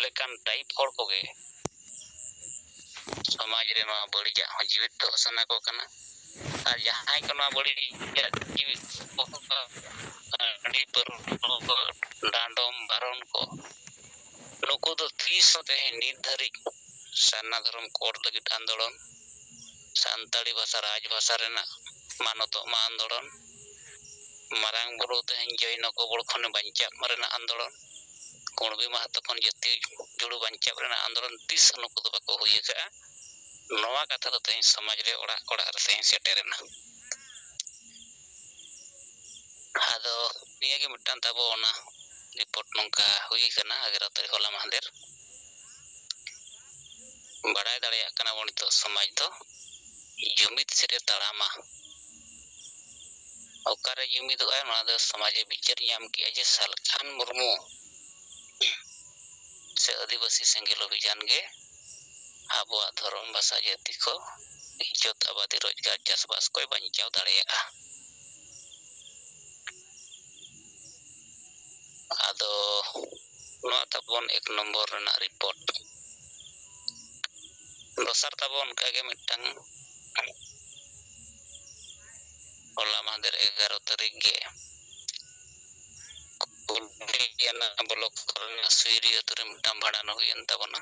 lekan type hor koge समाज रे नवा बड़िया हो जीवित तो सना को कना आ जहां को नवा बड़िया जीवित अड़ी पर डांडोम बारन को नुको तो 30 होते हैं निर्धारित सन्ना धर्म कोड लगित आंदोलन सांताली भाषा राजभाषा रेना मानतो मा आंदोलन मारांग बुरु तेहन जैन को बड़खने बंचा मरेना आंदोलन कुणबी महतो खन जति जुड़ू बंचा मरेना आंदोलन 30 नुको तो बको हुई का नवा कथा तो तेहन समाज रे ओड़ा ओड़ा रे तेहन सेटेरेना आदो निया के मिटान ताबो ओना रिपोर्ट नंका हुई कना अगर तो होला महदेर बड़ाई दाड़े कना बणी तो समाज तो जुमित सेरे तड़ामा ओकारे जुमित होय ना दो समाज विचार नाम किया जे सलखान मुर्मू से आदिवासी संगेल अभियान गे आबो धर्म भाषा जाति को इज्जत आबादी रोजगार चाषबास को बंचाव दाड़ेया आदो नवा ताबोन 1 नंबर रेना रिपोर्ट दोसर ताबोन कागे मिटंग होला मादर 11 तारीख गे कुलियाना ब्लॉक करना सुइरी अतरे मिटंग भाड़ान हुयन ताबोना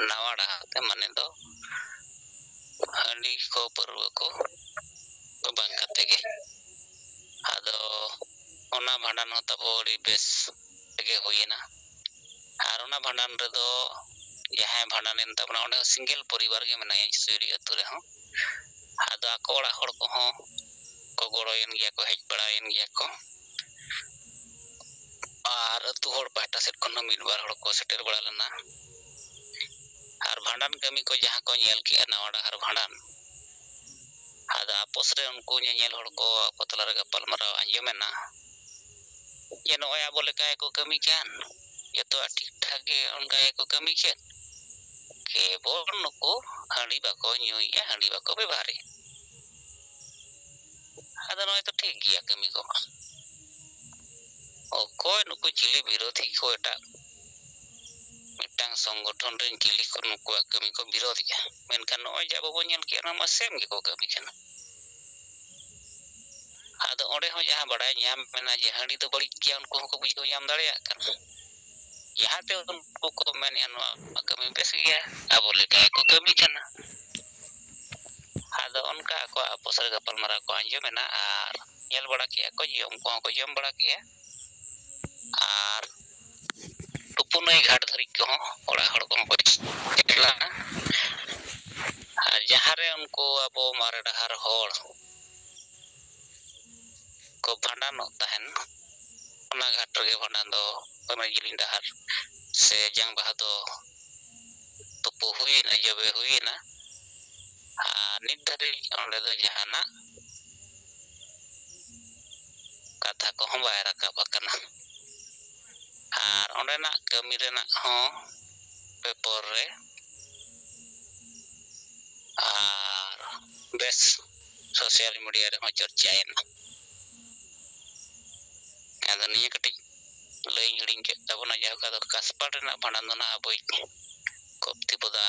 नवाड़ा ते माने दो हंडी को परव को बांग कते गे आदो ओना भाड़ान होता बोड़ी बेस गे हुयना आर ओना भाड़ान रे दो यहाँ भाड़ान ताबना ओने सिंगल परिवार गे मनाय सुइरी अतरे हो आदो आको ओड़ा हड़ को हो को गड़ोयन गया को हेज बड़ायन गया को आर अतु हड़ पाटा सेट खन मिड बार हड़ को सेटर बड़ा लेना आर भाड़ान कमी को जहां को नेल के नवाड़ा हर भाड़ान आदा आपस रे उनको नेल हड़ को पतला रे गपल मराव अंजमेना ये नोय आबो लेका को कमी कान ये तो ठीक ठाक गे उनका को कमी के केवल नुको हांडी बाको न्यूया हांडी बाको बेबारे आदा नोय तो ठीक गया कमी को ओ कोई नुको चिली विरोधी को एटा मिटांग संगठन रे चिली को नुको कमी को विरोधी मेनखान नोय जाबो बो नेल के ना सेम गे को कमी कना आदो ओडे हो जहां बड़ाय न्याम मेना जे हांडी तो बड़ी किया उनको को बुझो न्याम दाड़िया कना यहाँ ते उनको को मेन यानो कमी बेस गया आबो लेका को कमी कना आदो उनका को आपस रे गपल मरा को अंजमेना आर नेल बड़ा किया को जम को जम बड़ा किया आर टुपुनई घाट धरी को ओड़ा हड़ को चला आर जहां रे उनको आबो मारे डहार हड़ को भांडान तहन ओना घाट रे भांडान दो ओना जिलिन डहार से जंग बहा दो तुपु हुईना जबे हुईना आ नित धरी ओंडे दो जहाना कथा को हम बाय राकाब कना आर ओंडेना कमी रेना हो पेपर रे आर बेस सोशल मीडिया रे हो चर्चायना आदो निया कटी लई हिडिंग के तबना जाव का कासपाट रेना भांडान दोना अबई कोप्ती पदा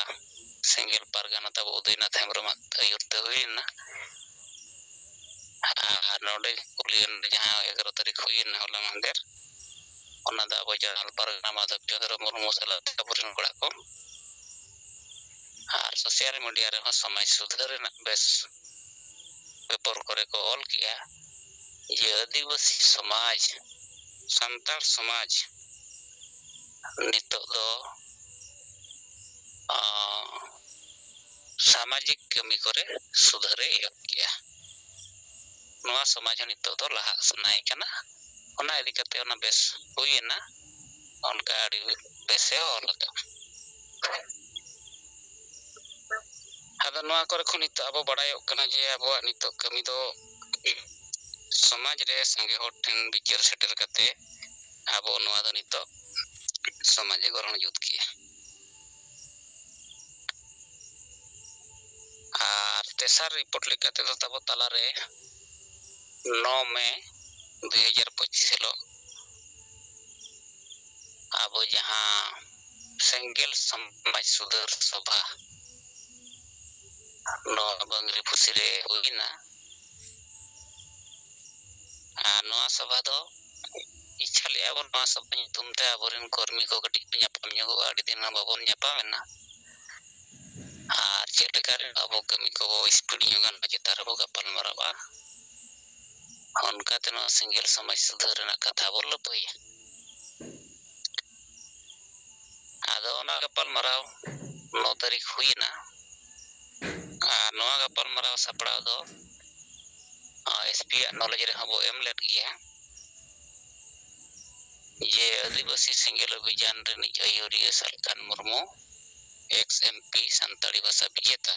सिंगल पारगाना तब उदयनाथ हेमब्रम अयुरते हुईना आर नोडे कुलियन जहां 11 तारीख हुईना होला मंदेर ओना दा अबो जनरल पारगाना माधव चंद्र मुर्मू सला तबुरन कोड़ा को आर सोशल मीडिया रे हो समाज सुधार रेना बेस पेपर करे को ऑल किया ये आदिवासी समाज संताल समाज नितो दो सामाजिक कमी करे सुधारे किया नवा समाज नितो दो लहा सनाय कना ओना इदी कते ओना बेस हुईना उनका आड़ी बेसे ओलका आदो नवा करे खो नितो आबो बड़ायो कना जे आबो नितो कमी दो समाज रे संगे हर ठेन विचार सेटर कते आबो नवा दो नितो समाज ग्रहण जुत किया आर तेसार रिपोर्ट लेकाते तो तबो तला रे 9 मई 2025 हेलो अब abo jahan senggel samaj sudar sabha no bangri pusire huina noa sabha do ichhali abon noa sabha nyutum te aborin kormi ko katik nyapam nyogo adi din babon nyapamena ar chet lekare abo kami ko speed nyogan bajetar abo kapal maraba onka teno senggel samaj sudar na katha bol pai ado ona kapal marau 9 tarik huina noa kapal marau saprao do SP knowledge re habo emlet gya je adivasi senggel abhijan reni ayuriya Salkan Murmu XMP Santali Basa Bijeta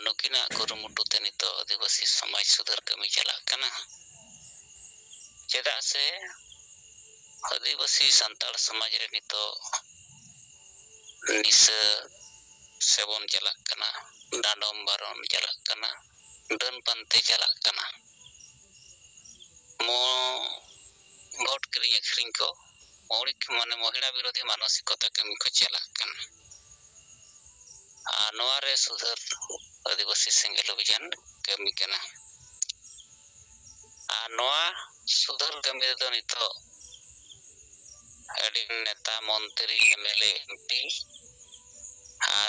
nukina kurumutu tenito adivasi samaj sudar kami chalak kana chedak se adivasi santal samaj re nito nisa sebon chalak kana dandom baron chalak kana dan pante chalak kana mo vote kiring akhring ko maulik mane mohila birodhi manosikota kami ko chalak kana noa re sudhar adivasi senggel abhijan kami kana noa sudhar kami do nito adi neta montri MLA MP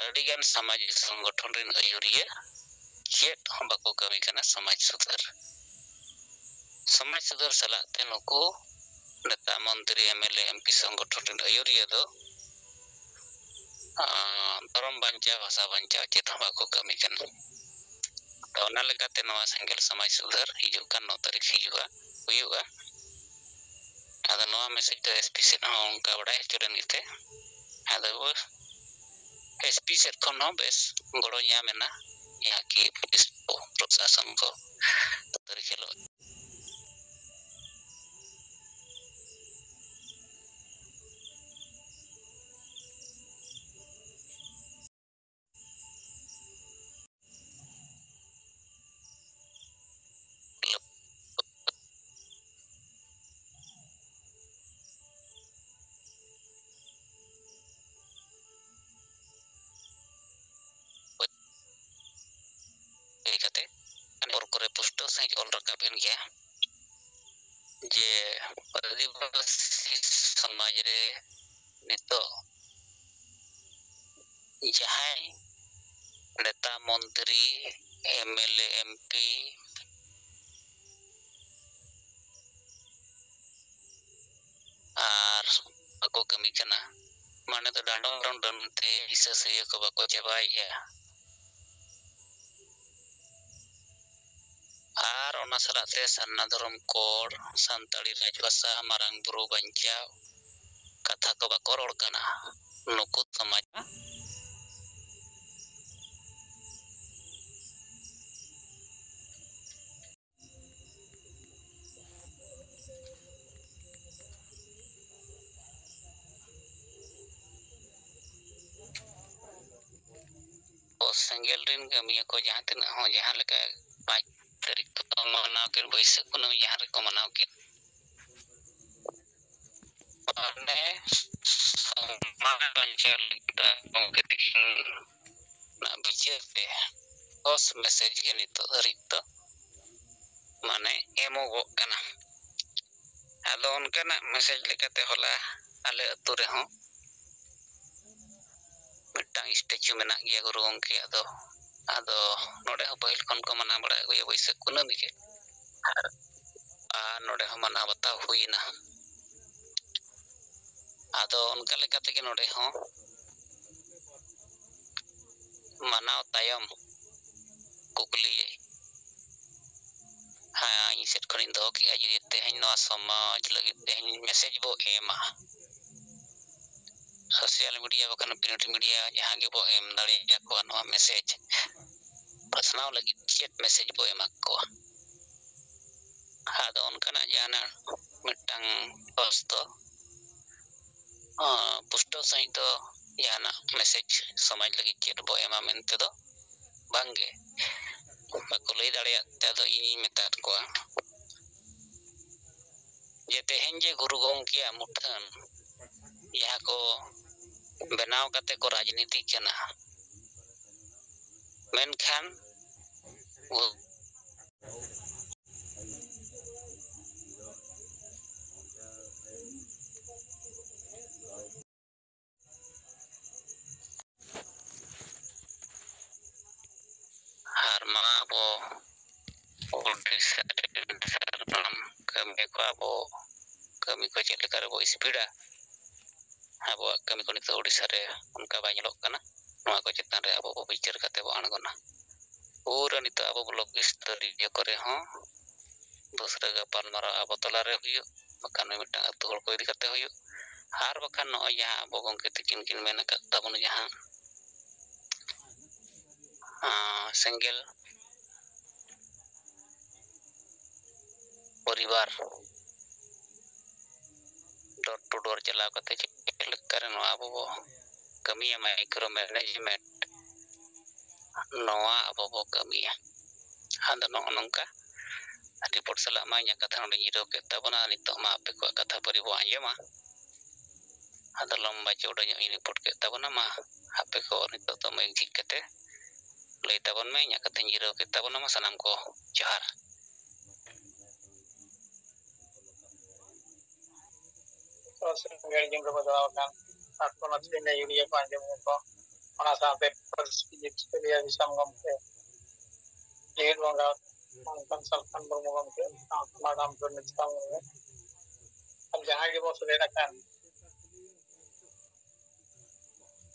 adigan samaj sangothon rin ayuriya chet bako kami kana samaj sudhar salat te nuku neta montri MLA MP sangothon rin ayuriya do darom bancao basa bancao chet bako kami kana ona lekate noa senggel samaj sudhar hijuk kan 9 tarik huyuga ado noa message do SP set onka badai choren ite ado SP set kon no bes goro nyamena yaki police prosasan ko terkelo kate por kore pusto sai ol rakaben gya je adivasi samaj re nito jahai neta montri MLA MP ar bako kami kana mane to dandong ron te isa se ko bako jabai ya ar ona salate sanna dorom kor santali rajbasa marang buru bancao katha ko bako ror kana nuku samaj senggel rin kami ko jahan tina ho jahan leka 5 tarik to manaw ken Baisak Kunami jahan re ko manaw ken ane samaj bancao kita kompetition na bicara te os message ke nito rito mane emogo kana ado onkana message lekate hola ale atu re ho mitang statue menak gya guru gongke ado node ho pahil kon ko mana bada guya Baisak Kunami ke node ho mana bataw huina ado onka lekate ke node ho manaw tayom kukli ini set konin do ki ajiri tehny noa samaj lagit tehny message bo ema sosial media bakan print media jahan ge bo em dare ko noa message personal lagit chat message bo emak ko ado onkana jana mitang post to pusto sai to jana message samaj lagit chat bo ema mente do bangge bako lay dare te do ini metat ko je tehen je guru gongkiya muthan yaha ko benaw kate ko rajniti kana menkhan harma abo kami ko abo kami ko chele kare bo spida abo kami ko nito Odisha re unka ba nyelok kana noa ko chetan re abo bo bicar kate bo angona pura nito abo blog story je kore ho dusra gapal mara abo tolare huyu bakan mitang atu hol ko idi kate huyu har bakan no ya abo gongke tikin kin mena kata bunu jahan single परिवार door to door चलाव कते चेलकार नोआ abo bo kamiya micro management noa abo bo kamiya ando no nongka report sala ma nya katha node jiro ke tabona nito ma ape ko katha pari bo anjema ado lomba chauda nyo report ke tabona ma ape ko nito to ma jik kate lay tabon me nya katha jiro ke tabona ma sanam ko johar single jing ko daw kan ako na sine yuria panjam ko ona sa pe persipiliya disam ngomke leher wanga konsultan bermogam ke madam bernistam ne अब जहाँ के बस लेना kan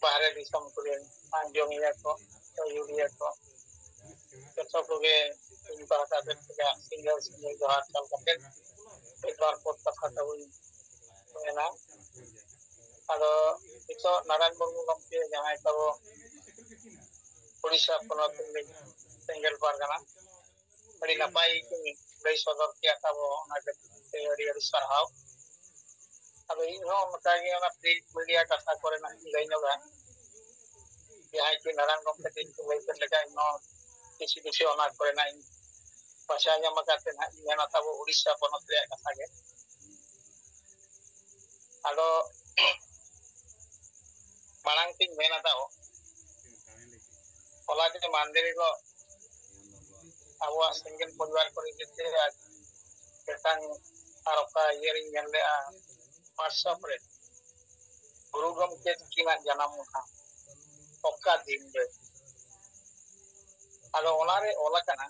bahare disam kure panjam ya ko yuria ko सब लोग इन bahasa bertiga single johar chal kate एक बार pot kata हुई ना ado itu naran murmu gomke jahay tabo Odisha ponot ni single pargana adi napai kini lay sodor kiya tabo ona ke adi sarhaw ado inho makagi ona print media katha kore na lay noga jahay ki naran gomke tin lay lega no kisi ona kore na bahasanya makate na ina tabo Odisha ponot le katha ge ado marang ting mena tao ola ke mandiri ko awa single परिवार kore jete ketang aroka yering nyande a WhatsApp re guru gomke kina janam ha oka din re ado olare ola kana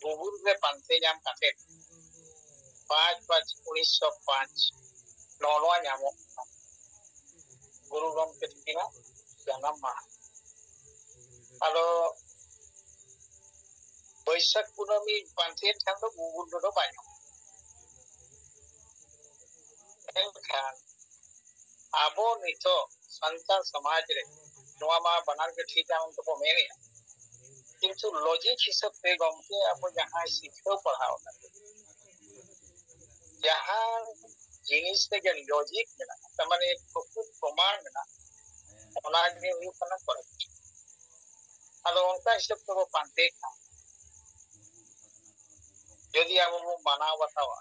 google re pante jam kate 5/5/1905 nolwa nyamo guru gomke kina janam ma ado Boisak Punami Pantian kan to gugur do banyak. Kan abo nito santal समाज रे नोआ मा बनार के ठीक है उनको को मेने किंतु लॉजिक हिसाब से गमके abo जहां सीखो पढ़ाओ जहां जिनिस से के लॉजिक मेना तमने खूब प्रमाण मेना ओना के हुई कना पर ado उनका हिसाब से वो पांते का यदि abo वो माना बतावा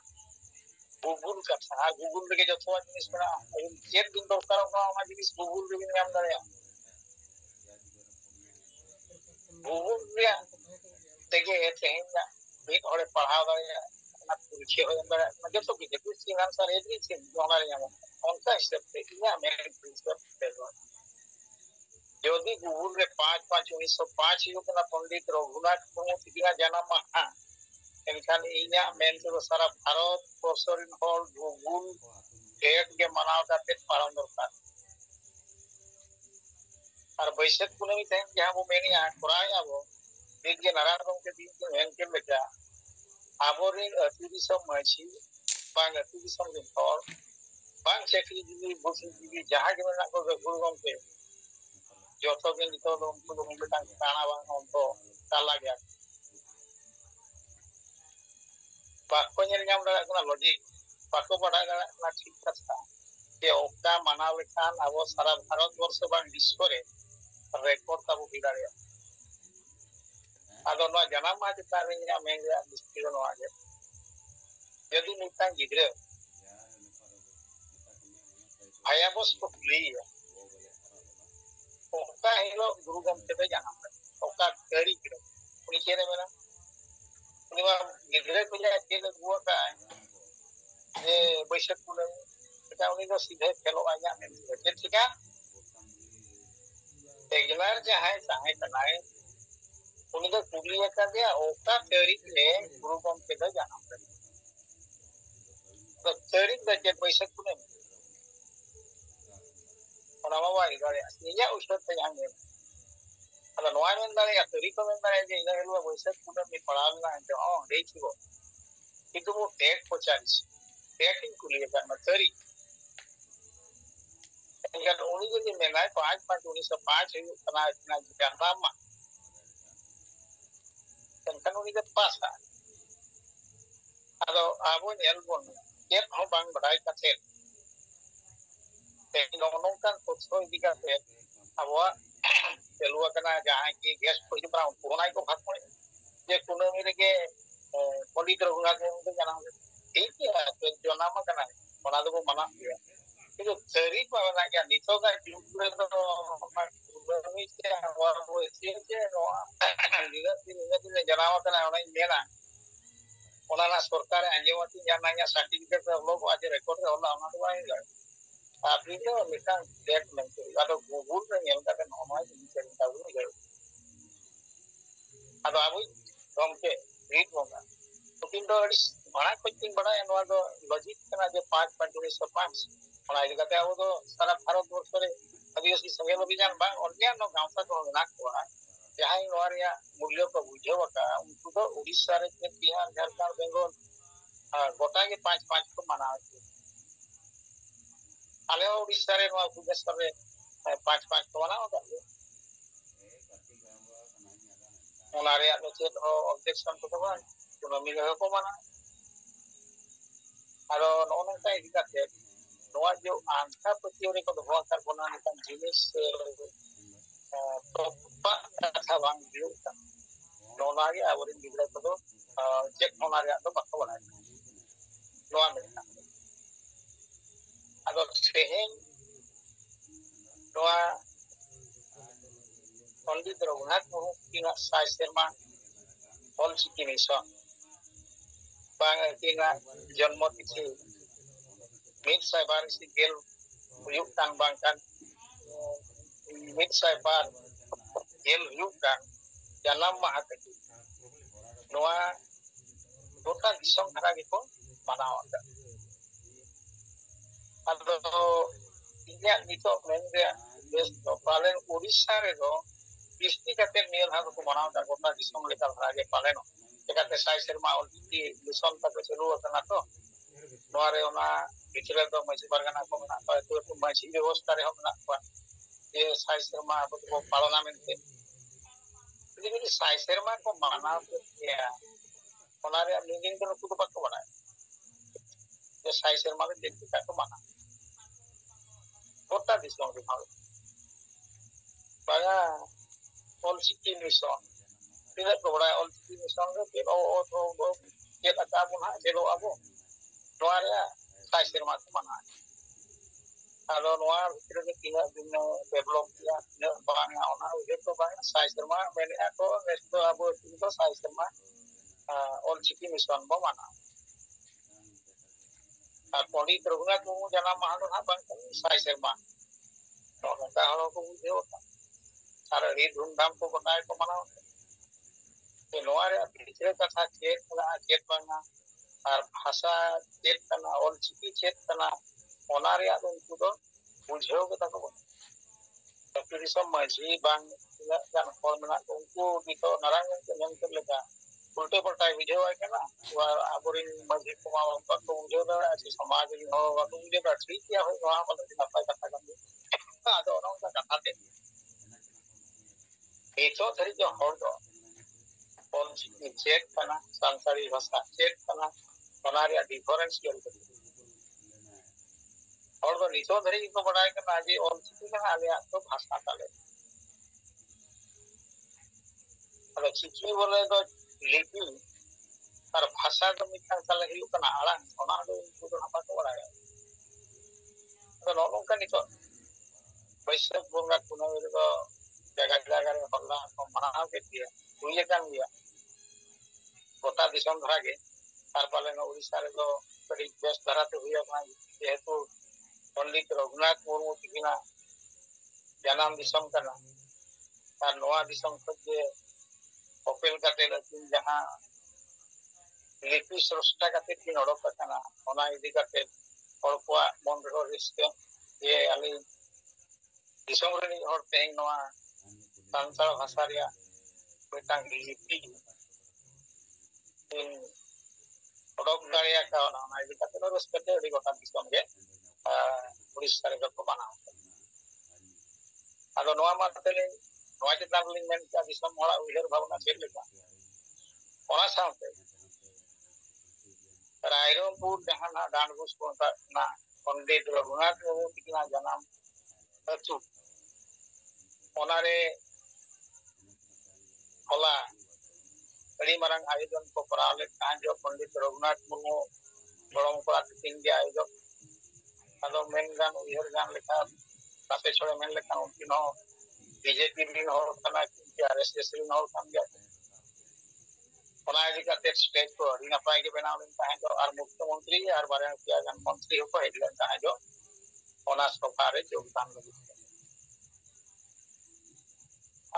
Google kata Google lagi jatuh jenis mana chat din dokar orang jenis Google lagi ni amda ya Google dia tege tehnya ini orang पढ़ाव ya anak kurci orang ber macam tu kita kurci answer everything orang yang onka step ini American principle यदि Google रे 5/5/1905 यो कना पंडित रघुनाथ मुर्मू तिना जन्म मा एनखान इन्या main तो सारा भारत बर्षरिन हल गुगुल डेट के मनाव काते पालन दरकार और बैसाख कुनमी तहन जहां वो मेनिया कोराय आबो दिन के नारायण गंगे दिन के हेन के लेका आबोरिन अति दिसम माछी बांग अति दिसम दिन हल बांग चेकरी दिबी बुसी दिबी जहां के मेना को गुरु गंगे जोतो के नितो उनको तो मुंबई टांग काना बांग उनको काला गया बाको nyel nyam darat kana logik bako badai darat kana ठीक कथा के ओका मानाव लेखान abo सारा भारत वर्ष bang biswa re record tabo bidare ado no janam ma kita re nya men ya distiro no age jadi mitang gidre भयाबस को कुलिया ओका हिलो गुरु गमके दो जानम ओका तरी किरो उनी चेरे मेना उनी मा गिदरे को जा के गुआ का ये बैसक कुले eta उनी दो सीधे फेलो आया में चेक चिका रेगुलर जहां चाहे कनाए उनी दो कुलिया का दिया ओका तरी ले गुरु गमके दो जानम तो तरी द के बैसक कुले ona ma wa igare niya usot te jange ala noa men dare ya teri ko men dare je ina helwa boisak kuda mi paral na ante dei chibo kitu mo tek pocharis tekin kuliye karna teri engan uni je menai 5.1905 hayu kana na jana ma kan uni ke pasa ado abo nyel bon ket ho bang badai ka tek nongkan khusus jika saya awak keluar kena jahan ki gas pergi berang punai ko hak pun je kuno mere ke poli terunga ke untuk jangan ini ya tujuan nama kena mana tu mana dia itu seri ko mana ya nito ka jumlah to ini ke awak boleh sih je no ini janawa kena orang ini ona na sarkar anjewati jananya sertifikat logo aja record Allah ona tu baik आपने तो mission date में तो Google में ये का normal इंसान का वो है अब आप हम के रीड होगा तो किन तो बड़ा कोचिंग बड़ा एनवा तो लॉजिक का जो 5.1905 और आज कहते हैं वो तो सारा भारत वर्ष में आदिवासी संघ अभियान बा और क्या नो गांव का तो ना को है यहाँ इन और या मूल्यों को बुझे होगा उनको तो उड़ीसा रे बिहार झारखंड बंगाल गोटा के 5-5 को मनाते ale Odisha re no Bhubaneswar re 5-5 ko mana hoga ona re alo chet objection ko ba kuno mi ko mana aro nona ta idika te noa jo angka patiore ko doha kar bona nikan jinis to pa tha bang diu nona ge aborin gidra ko cek nona re to bakko bana noa me agar sehen doa Pandit Raghunath Murmu kina sai serma ol chiki mission bang kina janmo tithi mit sai bar si gel uyuk kan bang kan mit sai bar gel uyuk kan janam mahataki noa dota disong hara gitu manaw ada ado inya nito menga des to palen Odisha re do kisti kate mel ha ko manaw ta gota disong lekal hara palen ekate sai serma ol ti mission ta chelu kana to noare ona bichre do maji bargana ko na to maji ব্যবস্থা re hona ko ye sai serma ko palona mente jadi sai serma ko manaw ya onare living ko kudu pakko bana ye sai serma ke dekta ko mana kota disong di hal baya all city mission tidak kepada all city mission ke o kita kamu ha jelo abo noara sai serma ko mana kalau noar kira kira dino develop ya ne bang ona itu bang sai serma mene ako nesto abo itu sai serma all city mission bo mana Poli terunga ko jangan mahal apa sai serma no ka halo ko budeo sara ri dhumdham ko banai ko mana e noare pichre katha chet banga ar bhasha chet kana ol chiki chet kana onare ado unku do bujheo ko ta ko tapi so maji bang jan hol mena ko unku dito narangan ke nem ke lega उल्टे पलटा video है क्या ना वो आबोरिन मस्जिद को वहाँ पर तो वीडियो ना ऐसे समाज में हो वहाँ तो वीडियो का ठीक किया हो वहाँ पर तो कथा कथा करते हाँ तो उन्होंने कथा थे एक तो तरी जो हो तो पॉलिसी चेक करना संसारी भाषा चेक करना बनारिया डिफरेंस किया और तो नीचो तरी को बनाए करना जी और चिकी का आलिया तो भाषा काले अगर चिकी बोले तो लिपि और भाषा को मिथ्या चले ही उतना आला होना तो उनको तो हम तो बड़ा है ᱟᱫᱚ ᱱᱚᱝᱠᱟ ᱱᱤᱛᱚᱜ ᱵᱟᱹᱭᱥᱟᱹᱠᱷ ᱵᱚᱸᱜᱟ ᱠᱩᱱᱟᱹᱢᱤ ᱨᱮᱫᱚ ᱡᱟᱭᱜᱟ ᱡᱟᱭᱜᱟ ᱨᱮ ᱦᱚᱞᱟ ᱠᱚ ᱢᱟᱱᱟᱣ ᱠᱮᱫ ᱜᱮᱭᱟ, ᱦᱩᱭ ᱟᱠᱟᱱ ᱜᱮᱭᱟ ᱜᱚᱴᱟ ᱫᱤᱥᱚᱢ ᱫᱷᱟᱨᱟ ᱜᱮ, ᱟᱨ ᱯᱟᱞᱮᱱ ᱩᱲᱤᱥᱥᱟ ᱨᱮᱫᱚ ᱠᱟᱹᱴᱤᱡ ᱵᱮᱥ ᱫᱷᱟᱨᱟᱛᱮ ᱦᱩᱭ ᱟᱠᱟᱱᱟ, ᱡᱮᱦᱮᱛᱩ ᱯᱚᱱᱰᱤᱛ ᱨᱚᱜᱷᱩᱱᱟᱛᱷ ᱢᱩᱨᱢᱩ ᱛᱤᱠᱤᱱᱟᱜ ᱡᱟᱱᱟᱢ ᱫᱤᱥᱚᱢ ᱠᱟᱱᱟ, ᱟᱨ ᱱᱚᱣᱟ ᱫᱤᱥᱚᱢ ᱠᱷᱚᱱ ᱜᱮ ᱚᱯᱮᱞ ᱠᱟᱛᱮ ᱟᱹᱠᱤᱱ ᱡᱟᱦᱟᱸ ᱞᱤᱯᱤ ᱥᱨᱚᱥᱴᱟ ᱠᱟᱛᱮ ᱠᱤᱱ ᱚᱰᱚᱠ ᱟᱠᱟᱱᱟ, ᱚᱱᱟ ᱤᱫᱤ ᱠᱟᱛᱮ ᱦᱚᱲ ᱠᱚᱣᱟᱜ ᱢᱚᱱ ᱨᱮᱦᱚᱸ ᱨᱟᱹᱥᱠᱟᱹ ᱡᱮ ᱟᱹᱞᱤᱧ ᱫᱤᱥᱚᱢ ᱨᱤᱱᱤᱡ ᱦᱚᱲ ᱛᱮᱦᱮᱧ ᱱᱚᱣᱟ ᱥᱟᱱᱛᱟᱲ ᱵᱷᱟষᱟ ᱨᱮᱭᱟᱜ ᱢᱤᱫᱴᱟᱝ ᱞᱤᱯᱤ ᱠᱤᱱ odok daya kawan ana idi kate terus kete di kota diskon ge Uᱲিষ্যা ᱨᱮᱫᱚ ᱠᱚ ᱢᱟᱱᱟᱣᱟ ᱟᱫᱚ ᱱᱚᱣᱟ ᱢᱟᱛᱮᱞᱤᱧ ᱱᱚᱣᱟ ᱪᱮᱛᱟᱱ ᱨᱮᱞᱤᱧ ᱢᱮᱱ ᱠᱮᱫᱟ ᱫᱤᱥᱚᱢ ᱦᱚᱲᱟᱜ ᱩᱭᱦᱟᱹᱨ ᱵᱷᱟᱵᱽᱱᱟ ᱪᱮᱫ ᱞᱮᱠᱟ ᱚᱱᱟ ᱥᱟᱶᱛᱮ ᱨᱟᱭᱨᱚᱝᱯᱩᱨ ᱡᱟᱦᱟᱸ ᱱᱟᱜ ᱰᱟᱱᱰᱵᱩᱥ ᱠᱚ ᱢᱮᱛᱟᱜ ᱠᱟᱱᱟ ᱯᱚᱱᱰᱤᱛ ᱨᱚᱜᱷᱩᱱᱟᱛᱷ ᱢᱩᱨᱢᱩ ᱛᱤᱠᱤᱱᱟᱜ ᱡᱟᱱᱟᱢ ᱟᱹᱛᱩ ᱚᱱᱟᱨᱮ ᱦᱚᱞᱟ ᱟᱹᱰᱤ ᱢᱟᱨᱟᱝ ᱟᱭᱳᱡᱚᱱ ᱠᱚ ᱠᱚᱨᱟᱣ ᱞᱮᱫ ᱛᱟᱦᱮᱸ ᱡᱚ ᱯᱚᱱᱰᱤᱛ ᱨᱚᱜᱷᱩᱱᱟᱛᱷ ᱢᱩᱨᱢᱩ ᱜᱚᱲᱚᱢ ᱠᱚᱲᱟ ᱛᱤᱠᱤᱱ ᱜᱮ ᱟᱭᱳᱡᱚᱱ ᱟᱫᱚ ᱢᱮᱱ ᱜᱟᱱ ᱩᱭᱦᱟᱹᱨ ᱜᱟᱱ ᱞᱮᱠᱟ ᱠᱟᱛᱮ ᱪᱷᱚᱲᱮ ᱢᱮᱱ ᱞᱮᱠᱷᱟᱱ ᱩᱱᱠᱤᱱ ᱦᱚᱸ BJP ᱨᱤᱱ ᱦᱚᱲ ᱠᱟᱱᱟ RSS ᱨᱤᱱ ᱦᱚᱲ ᱠᱟᱱ ᱜᱮᱭᱟ ᱚᱱᱟ ᱤᱫᱤ ᱠᱟᱛᱮ ᱥᱴᱮᱡ ᱠᱚ ᱟᱹᱰᱤ ᱱᱟᱯᱟᱭ ᱜᱮ ᱵᱮᱱᱟᱣ ᱞᱮᱱ ᱛᱟᱦᱮᱸ ᱫᱚ ᱟᱨ ᱢᱩᱠᱷᱭᱚᱢᱚᱱᱛᱨᱤ ᱟᱨ ᱵᱟᱨᱭᱟ ᱯᱮᱭᱟ ᱜᱟᱱ ᱢᱚᱱᱛᱨᱤ ᱦᱚᱸᱠᱚ ᱦᱮᱡ ᱞᱮᱱ ᱛᱟᱦᱮᱸ ᱫᱚ ᱚᱱᱟ ᱥᱚᱵᱷᱟ ᱨᱮ ᱡᱳᱜᱫᱟᱱ ᱞᱟᱹᱜᱤᱫ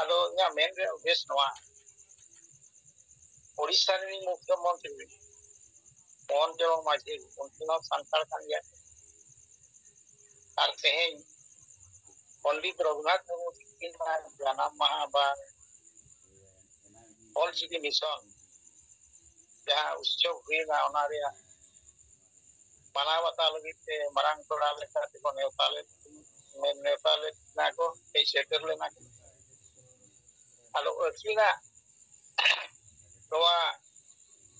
ᱟᱫᱚ ᱤᱧᱟᱹᱜ ᱢᱮᱱ ᱨᱮ ᱩᱫᱽᱫᱮᱥ ᱱᱚᱣᱟ Uড়িষ্যা ᱨᱤᱱ ᱢᱩᱠᱷᱭᱚᱢᱚᱱᱛᱨᱤ ᱢᱳᱦᱚᱱ ᱪᱚᱨᱚᱬ ᱢᱟᱹᱡᱷᱤ उनकिन ᱦᱚᱸ ᱥᱟᱱᱛᱟᱲ ᱠᱟᱱ ᱜᱮᱭᱟ ᱟᱨ ᱛᱮᱦᱮᱧ ᱯᱚᱱᱰᱤᱛ ᱨᱚᱜᱷᱩᱱᱟᱛᱷ ᱢᱩᱨᱢᱩ ᱛᱤᱠᱤᱱᱟᱜ ᱡᱟᱱᱟᱢ ᱢᱟᱦᱟ ᱵᱟ ᱚᱞᱪᱤᱠᱤ ᱢᱤᱥᱚᱱ ᱡᱟᱦᱟᱸ ᱩৎᱥᱚᱵ ᱦᱩᱭᱱᱟ ᱚᱱᱟ ᱨᱮᱭᱟᱜ ᱢᱟᱱᱟᱣ ᱵᱟᱛᱟᱣ ᱞᱟᱹᱜᱤᱫ ᱛᱮ ᱢᱟᱨᱟᱝ ᱯᱮᱲᱟ ᱞᱮᱠᱟ ᱛᱮᱠᱚ ᱱᱮᱣᱛᱟ ᱞᱮᱫ ᱠᱚ ᱦᱮᱡ ᱥᱮᱴᱮᱨ ᱞᱮᱱᱟ ᱟᱫᱚ ᱟᱹᱠᱤᱱᱟᱜ ᱱᱚᱣᱟ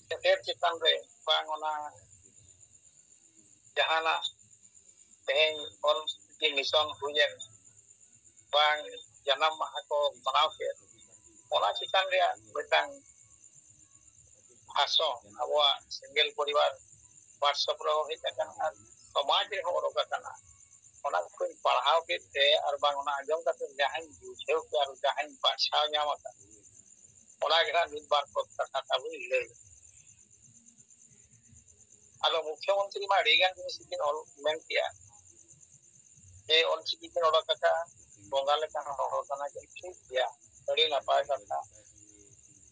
ᱥᱮᱴᱮᱨ ᱪᱮᱛᱟᱱ ᱨᱮ ᱵᱟᱝ ᱚᱱᱟ ᱡᱟᱦᱟᱱᱟᱜ ᱛᱮᱦᱮᱧ ᱚᱞᱪᱤᱠᱤ ᱢᱤᱥᱚᱱ ᱦᱩᱭᱮᱱ bang janam maha ko manaw ke ona chitan rea mitang aso abwa single poribar WhatsApp ro hita kana samaj re horo kana ona ko parhaw ke te ar bang ona ajong ka jahan bujheu ke ar jahan bachaw nyama ka ona gena mid bar ko kata tabu le alo mukhyamantri ma regan jinisikin ol men kiya e olchiki kin oda kata bonggale kan horo kana ke ठीक गया बड़ी नपाय करता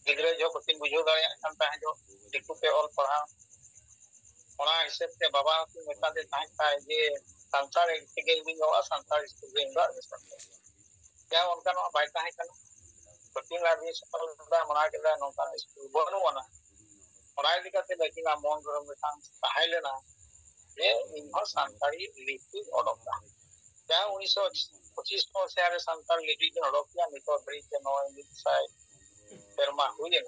गिदरे जो बतिन बुझो दाया kan tahe jo diku pe ol पढ़ा ona hisab te baba ki meta de tahe ta je santar ke bin hoa santar school ge inda kya unka no bai tahe kana बतिन लादी सकल da mana ke da no ta school bonu ona ona idi kate bakina mon ro metang tahe lena je inho santari lipi odoka kya 1925 मसीहा रे संताल लिपि के ओडोक किया नितो bridge के नय मिसाय पेरमा हुइलेन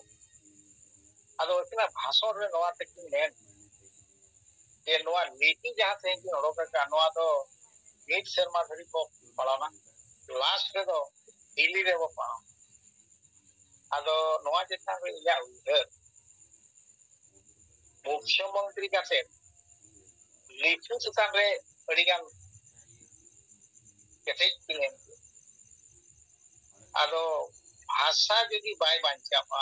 आदो इतना भाषण रे नवा तक नेन ये नवा लिपि जहां से कि ओडोक का नवा दो एक शर्मा धरी को पढ़ाना लास्ट रे दो दिल्ली रे वो पढ़ा आदो नवा जेता रे या उधर मुख्यमंत्री का से लिपि चितान रे अडिगान केते किलेन आदो भाषा यदि बाय बांचावा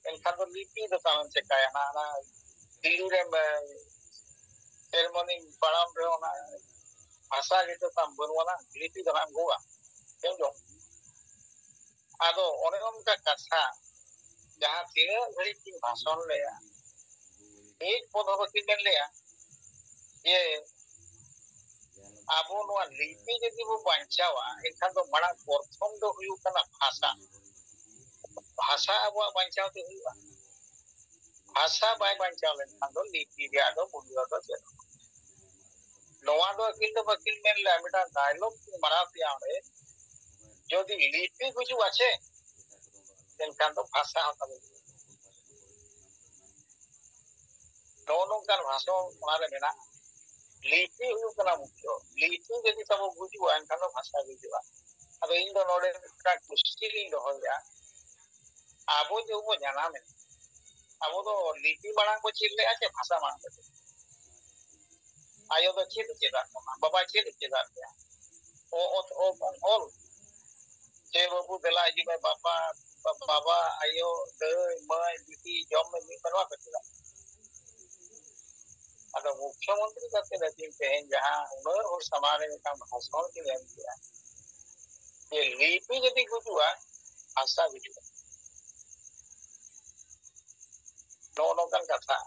एनखान तो लिपि तो तामन से काया ना ना दिल्ली रे सेरेमनी पढ़ाम रे ना भाषा के तो ताम बनवाना लिपि तो हम गोवा क्यों जो आदो ओने उनका कथा जहां तीन घड़ी की भाषण लेया एक पदवती में लेया ये आबो नवा लिपि यदि वो बांचावा एनखान तो बड़ा प्रथम दो हुयु कना भाषा भाषा अब बांचाव ते हुआ भाषा बाय बांचाव लेन दो लिपि दिया दो बुलियो दो चलो नवा दो वकील मेन ले मिटा डायलॉग मारा पिया रे যদি লিপি কিছু আছে এনখান তো ভাষা হতা ননকার ভাষা ওনারে মেনা লিপি হুᱭᱩᱜ ᱠᱟᱱᱟ মুখ্য লিপি যদি সব বুঝিবা এনখান তো ভাষা বুঝিবা আদᱚ ᱤᱧ ᱫᱚ ᱱᱚᱰᱮ ᱢᱤᱫᱴᱟᱝ ᱠᱩᱥᱪᱤ ᱞᱤᱧ ᱫᱚᱦᱚᱭᱟ ᱟᱵᱚ ᱡᱮ ᱵᱚ ᱡᱟᱱᱟᱢᱮ ᱟᱵᱚ ᱫᱚ ᱞᱤᱯᱤ ᱢᱟᱲᱟᱝ ᱵᱚ ᱪᱮᱫ ᱞᱮᱜᱼᱟ ᱥᱮ ᱵᱷᱟষᱟ ᱢᱟᱲᱟᱝ ᱵᱚ ayo do cid cidak baba cid cidak ya all ce babu dela aji baba ayo de mai biti jom ni perwa cidak ada मुख्यमंत्री करते रहते हैं जहाँ उमर और समारे में काम भाषण के लिए किया ये लिपि यदि गुजुआ भाषा गुजुआ नौनोकन कथा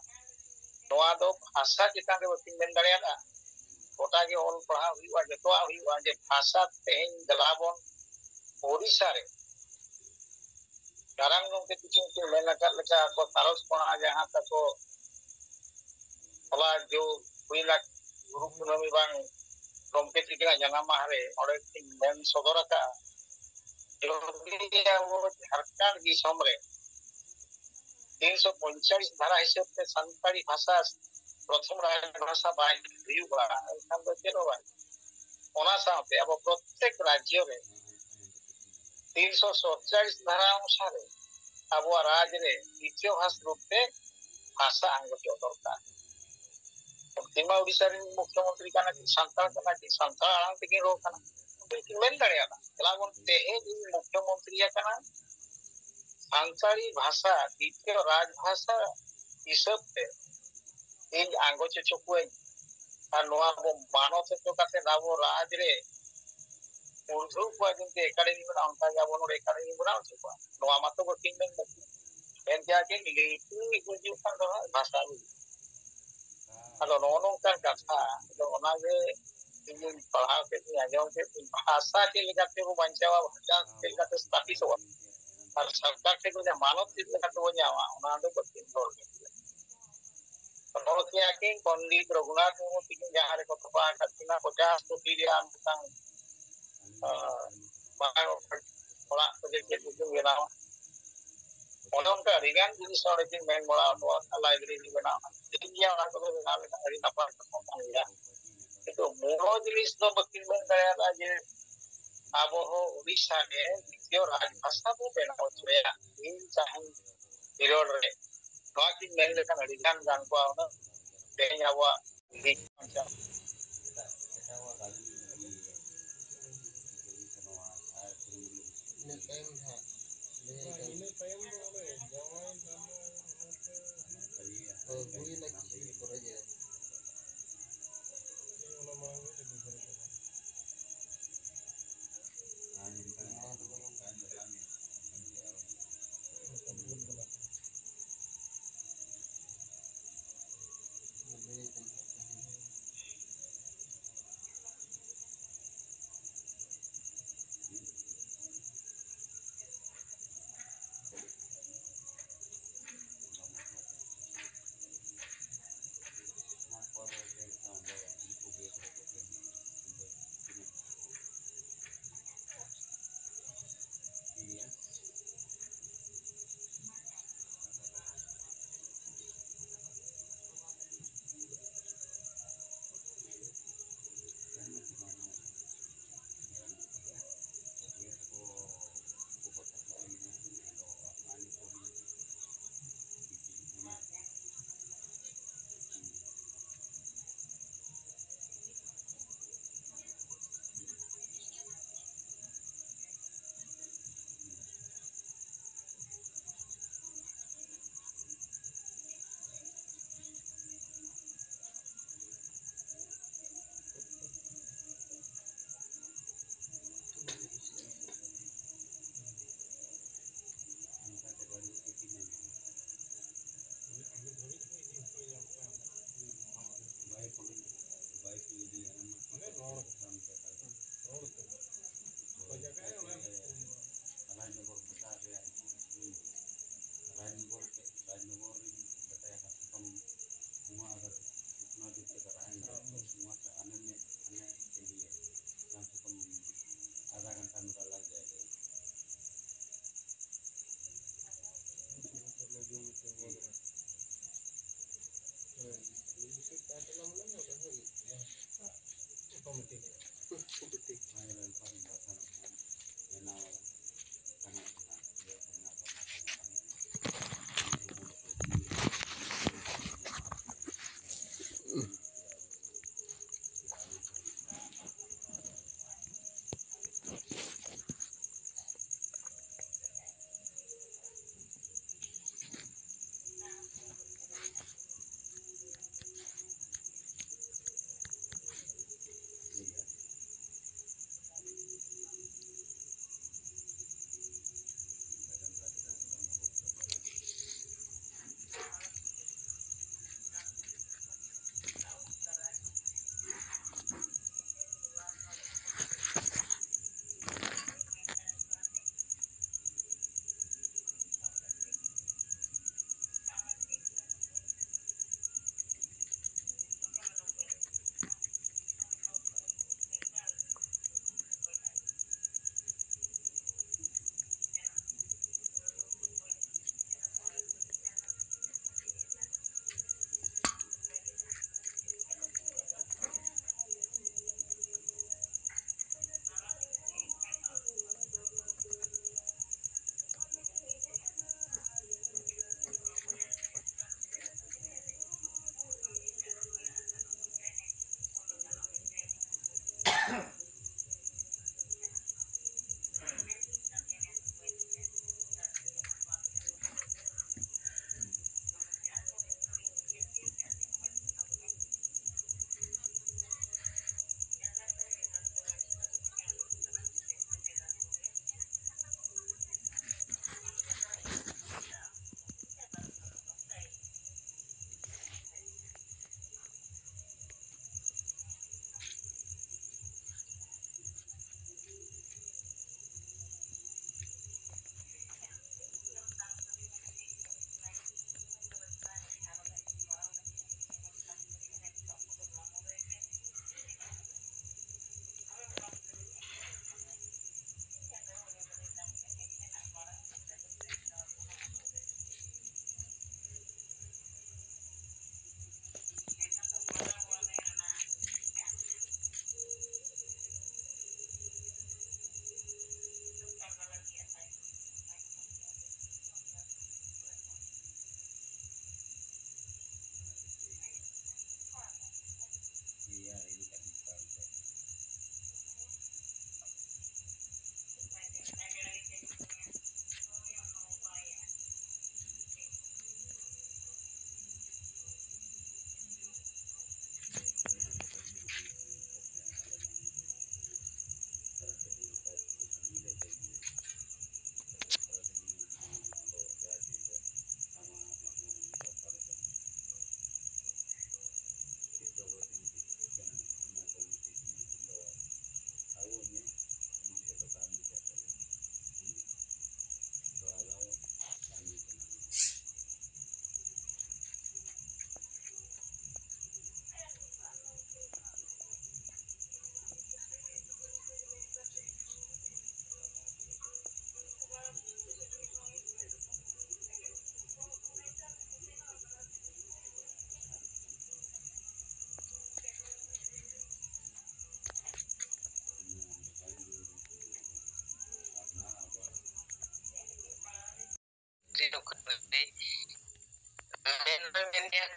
नोआ दो भाषा चिता के बतिन मेन दरियादा गोटा के ऑल पढ़ा हुआ जतवा हुआ जे भाषा तेन गलाबन ओडिशा रे गारांग के किछु के मेना का लका को तारस पढ़ा जहां तक को होला जो हुईला गुरु कुनमी बांग गमके तिका जनामा हरे और मेन सदर का जो वो झारखंड की समरे 345 धारा हिसाब से संताली भाषा प्रथम भाषा बाय हुआ एखान दो चलो बाय ओना साथे अब प्रत्येक राज्य में 347 धारा अनुसार अब राज्य रे द्वितीय भाषा रूप से भाषा अंग दरकार सीमा ओडिशा रे मुख्यमंत्री काना कि संताल आंग तक रो काना तो मेन दरिया लागन तेहे मुख्यमंत्री काना संताली भाषा द्वितीय राजभाषा हिसाब से इन आंगो चुकुए और नोआ बो मानव से काते नाबो राज रे उर्दू को जिनके एकेडमी बना उनका जाबो नो एकेडमी बना चुका नोआ मातो को तीन दिन एन क्या के लिपि गुजु का भाषा अलो नोनो का कथा तो ओना के इन पढ़ाव के आजो के भाषा के लेकर वो बंचावा भाषा के लेकर स्थापित हुआ और सरकार से को मानव के लेकर वो जावा ओना दो को तीन तोड़ और क्या कि पंडित रघुनाथ मुर्मू तीन जहां रे को पा कतना 50 कोटी रे आम तंग बायो थोड़ा तो जे बुझु गेना उनका रिगान जिन सौरे दिन में बड़ा लाइब्रेरी बना इंडिया वाला को बना लेना हरी नपा का तो मोरो जिनिस तो बकिन में गया जे अब हो उड़ीसा में द्वितीय राजभाषा को बेना होया इन चाहन विरोध रे बाकी में लेकर रिगान गान को आना देया हुआ लिखा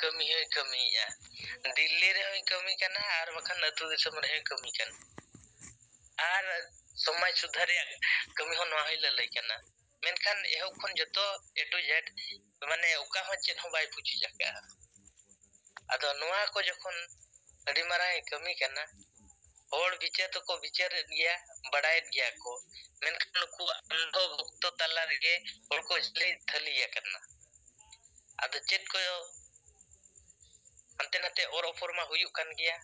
kami hoy kamiya Dilli re hoy kami kana ar bakhan atu disam re kami kana ar somaj sudhar ya kami hon noa hoy lalai kana menkan ehok khon joto A to Z mane oka hon chet hon bai puchi jaka ado noa ko jokhon adi marai kami kana hor bichar to ko bichar gya badai gya ko menkan nuku andho bhakto tala rege hor ko jle thaliya kana ado chet ko ante nate or opor ma huyuk kan gya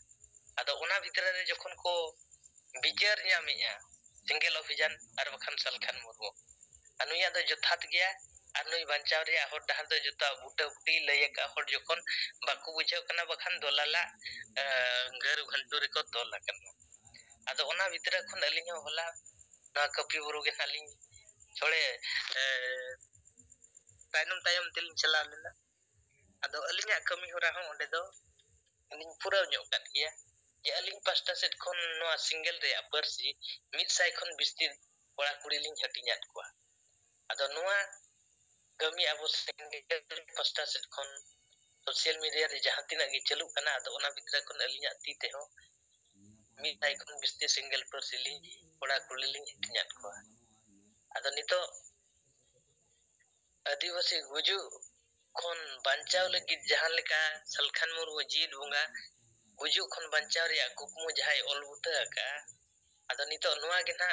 ado ona bhitra re jokhon ko bichar nyamea single officer ar bakhan Salkhan Murmu anuya do jothat gya anui banchaw rea hor dahar do jota buta buti laya ka hor jokhon baku bujhaw kana bakhan dolala gar ghantu re ko tol kana ado ona bhitra khon alinho hola na kapi buru ge nalin chole tayom tilin chala lena ado alinya kami hora hon onde do alin pura nyok kat gya je alin pasta set khon no single re parsi mid sai khon bistir kora kuri lin hatinyat kwa ado noa kami abo single pasta set khon social media re jahan tinag gi chalu kana ado ona bitra khon alinya ti te ho mid sai khon bistir single parsi li kora kuri lin hatinyat kwa ado nito आदिवासी गुजु खन बांचाव लगित जहां लेका Salkhan Murmu जीत बुंगा गुजु खन बांचाव रे कुकमु जहाय ऑलबुता का ado nito noa ge na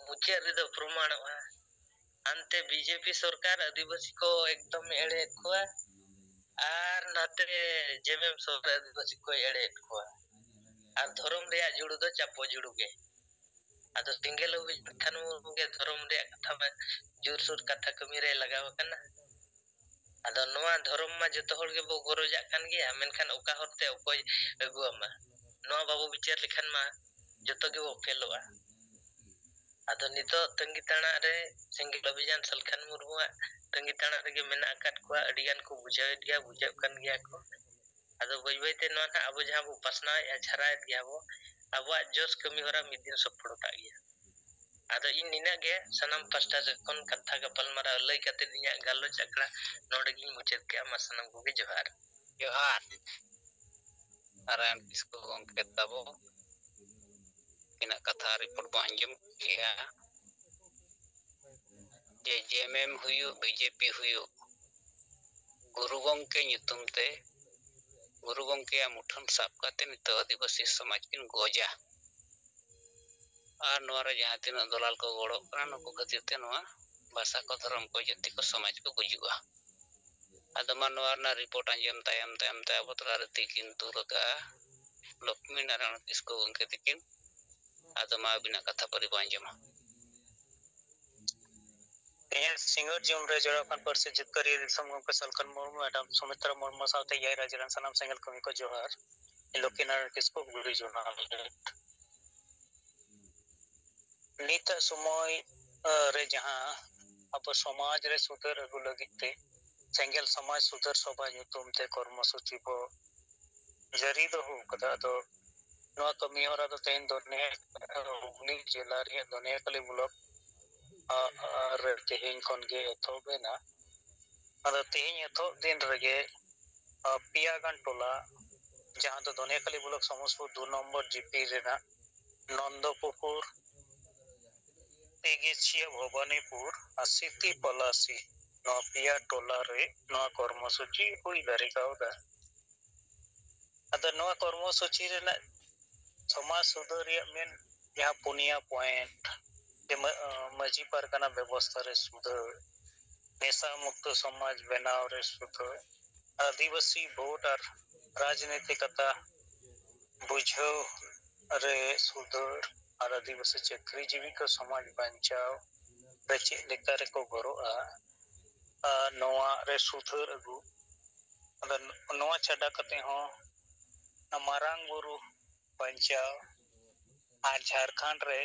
mucha re do प्रमाणवा ante BJP सरकार आदिवासी को एकदम एड़े कोआ ar nate जेमेम सरकार आदिवासी को एड़े कोआ ar धर्म रे जुड़ु दो Chapo जुड़ु ge ado single Salkhan Murmu ge धर्म रे कथा जोर सोर कथा कमी रे लगाव kana ado noa dhorom ma joto hor ge bo gorojak kan gya menkan oka horte okoy aguama noa babu bichar lekhan ma joto ge bo feloa ado nito tangi tana re single abhijan Salkhan Murmu tangi tana re ge mena akat kwa adigan ko bujhaw kan gya ko ado bai bai te noa na abo jahan bo pasna ya chharaet gya bo abo jos kami hora midin sopro ta gya ado in nina ge sanam pasta kon katha gapal mara lay kate dinya gallo chakra node gi muchet ke ama sanam ko ge johar aran isko onke tabo ina katha report bo anjum kia je JMM huyu BJP huyu guru gongke nyutum te guru gongke amuthan sab kate nito adivasi samaj kin goja ar noa re jahan tinag dolal ko goro kana nuku khatir te noa basa ko dhorom ko jati ko samaj ko gujua ado noa na report anjam tayam te abo tala re tikin turaga Lokmi Narayan Kisko gongke tikin ado ma bina katha pari banjama singer gym रे जरा kan parsi jitkari disam gomke Salkhan Murmu madam Sumitra Murmu saute yai rajaran sanam single kami ko johar Lokmi Narayan Kisko guri jonal nita sumoy re jahan abo samaj re sudhar agu lagit te single samaj sudhar sabha nyutum te kormosuchi bo jari do hu kada do noa kami hora do ten dorne Hubli jela re done kali bulok re tehin kon ge ethobena ado tehin etho din rege pia gan tola jahan do done kali bulok Samospur 2 number GP rena Nandopur Tegechia Bhabanipur Asiti Palasi noa pia tola re noa kormosuchi hui dari kauda ado noa kormosuchi rena samaj sudhar re men jahan punia point maji pargana ব্যবস্থা re sudhar नेशा मुक्त समाज बनाव रे सुधर आदिवासी vote और राजनीतिकता बुझो रे सुधर और आदिवासी चाकरी जीविका समाज बचाव रे चे लेका रे को गरोआ नोआ रे सुधर अगु नोआ छाडा कते हो मारांग बुरु बचाव और झारखंड रे